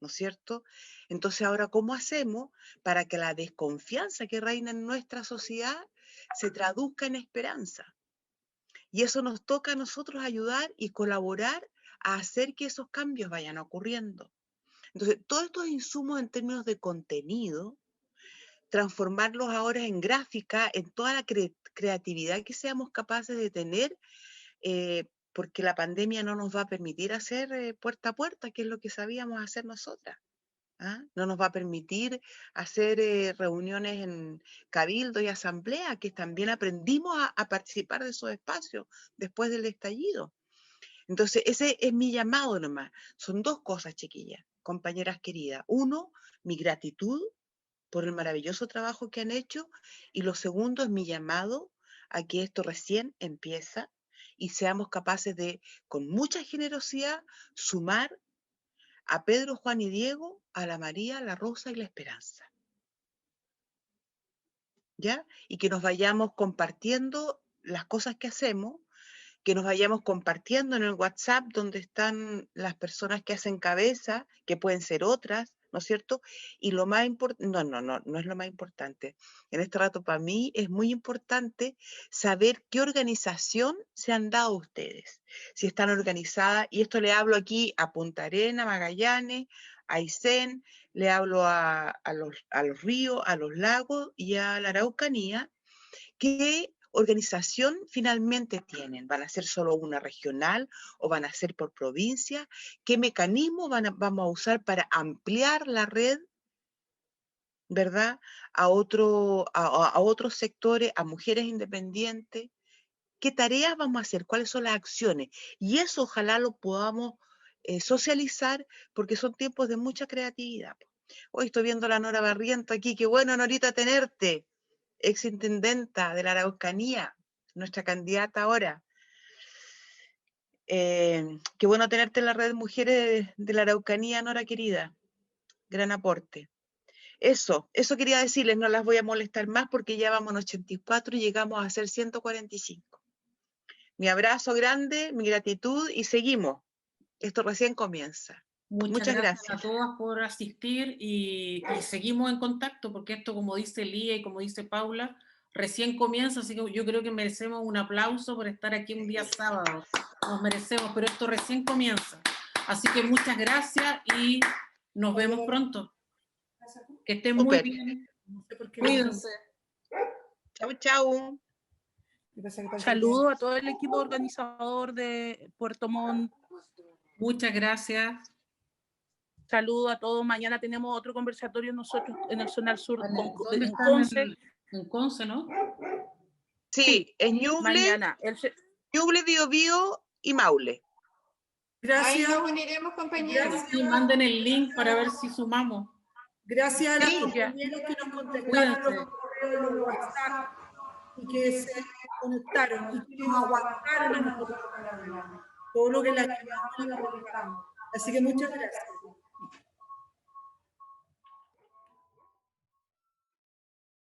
¿no es cierto? Entonces ahora, ¿cómo hacemos para que la desconfianza que reina en nuestra sociedad se traduzca en esperanza? Y eso nos toca a nosotros ayudar y colaborar a hacer que esos cambios vayan ocurriendo. Entonces, todos estos insumos en términos de contenido, transformarlos ahora en gráfica, en toda la creatividad que seamos capaces de tener, porque la pandemia no nos va a permitir hacer puerta a puerta, que es lo que sabíamos hacer nosotras. ¿Ah? No nos va a permitir hacer reuniones en cabildo y asamblea, que también aprendimos a participar de esos espacios después del estallido. Entonces, ese es mi llamado nomás. Son dos cosas, chiquillas, compañeras queridas. Uno, mi gratitud por el maravilloso trabajo que han hecho, y lo segundo es mi llamado a que esto recién empieza y seamos capaces de, con mucha generosidad, sumar a Pedro, Juan y Diego, a la María, la Rosa y la Esperanza. ¿Ya? Y que nos vayamos compartiendo las cosas que hacemos, que nos vayamos compartiendo en el WhatsApp donde están las personas que hacen cabeza, que pueden ser otras, ¿no es cierto? Y lo más importante, no es lo más importante. En este rato para mí es muy importante saber qué organización se han dado ustedes. Si están organizadas, y esto le hablo aquí a Punta Arenas, Magallanes, a Aysén, le hablo a los ríos, a los lagos y a la Araucanía, ¿qué organización finalmente tienen? ¿Van a ser solo una regional o van a ser por provincia? ¿Qué mecanismo vamos a usar para ampliar la red, ¿verdad? A otros sectores, a mujeres independientes. ¿Qué tareas vamos a hacer? ¿Cuáles son las acciones? Y eso ojalá lo podamos socializar, porque son tiempos de mucha creatividad. Hoy estoy viendo a la Nora Barriento aquí. Qué bueno, Norita, tenerte. Exintendenta de la Araucanía, nuestra candidata ahora. Qué bueno tenerte en la red Mujeres de la Araucanía, Nora querida. Gran aporte. Eso quería decirles, no las voy a molestar más porque ya vamos en 84 y llegamos a ser 145. Mi abrazo grande, mi gratitud y seguimos. Esto recién comienza. Muchas gracias a todas por asistir y seguimos en contacto, porque esto, como dice Lía y como dice Paula, recién comienza, así que yo creo que merecemos un aplauso por estar aquí un día sábado. Nos merecemos, pero esto recién comienza. Así que muchas gracias y nos vemos pronto. Que estén muy bien. Cuídense. Chau, chau. Saludos a todo el equipo organizador de Puerto Montt. Muchas gracias. Saludos a todos. Mañana tenemos otro conversatorio nosotros en el Zonal Sur en Conce. En Conce, ¿no? Sí, en Ñuble, Ñuble, Biobío y Maule. Gracias. Ahí nos uniremos, compañeros. Sí, manden el link para ver si sumamos. Gracias a los compañeros que nos contestaron los correos, los WhatsApp y que se conectaron y que nos aguantaron a nosotros todo lo que la llevamos. Así que muchas gracias.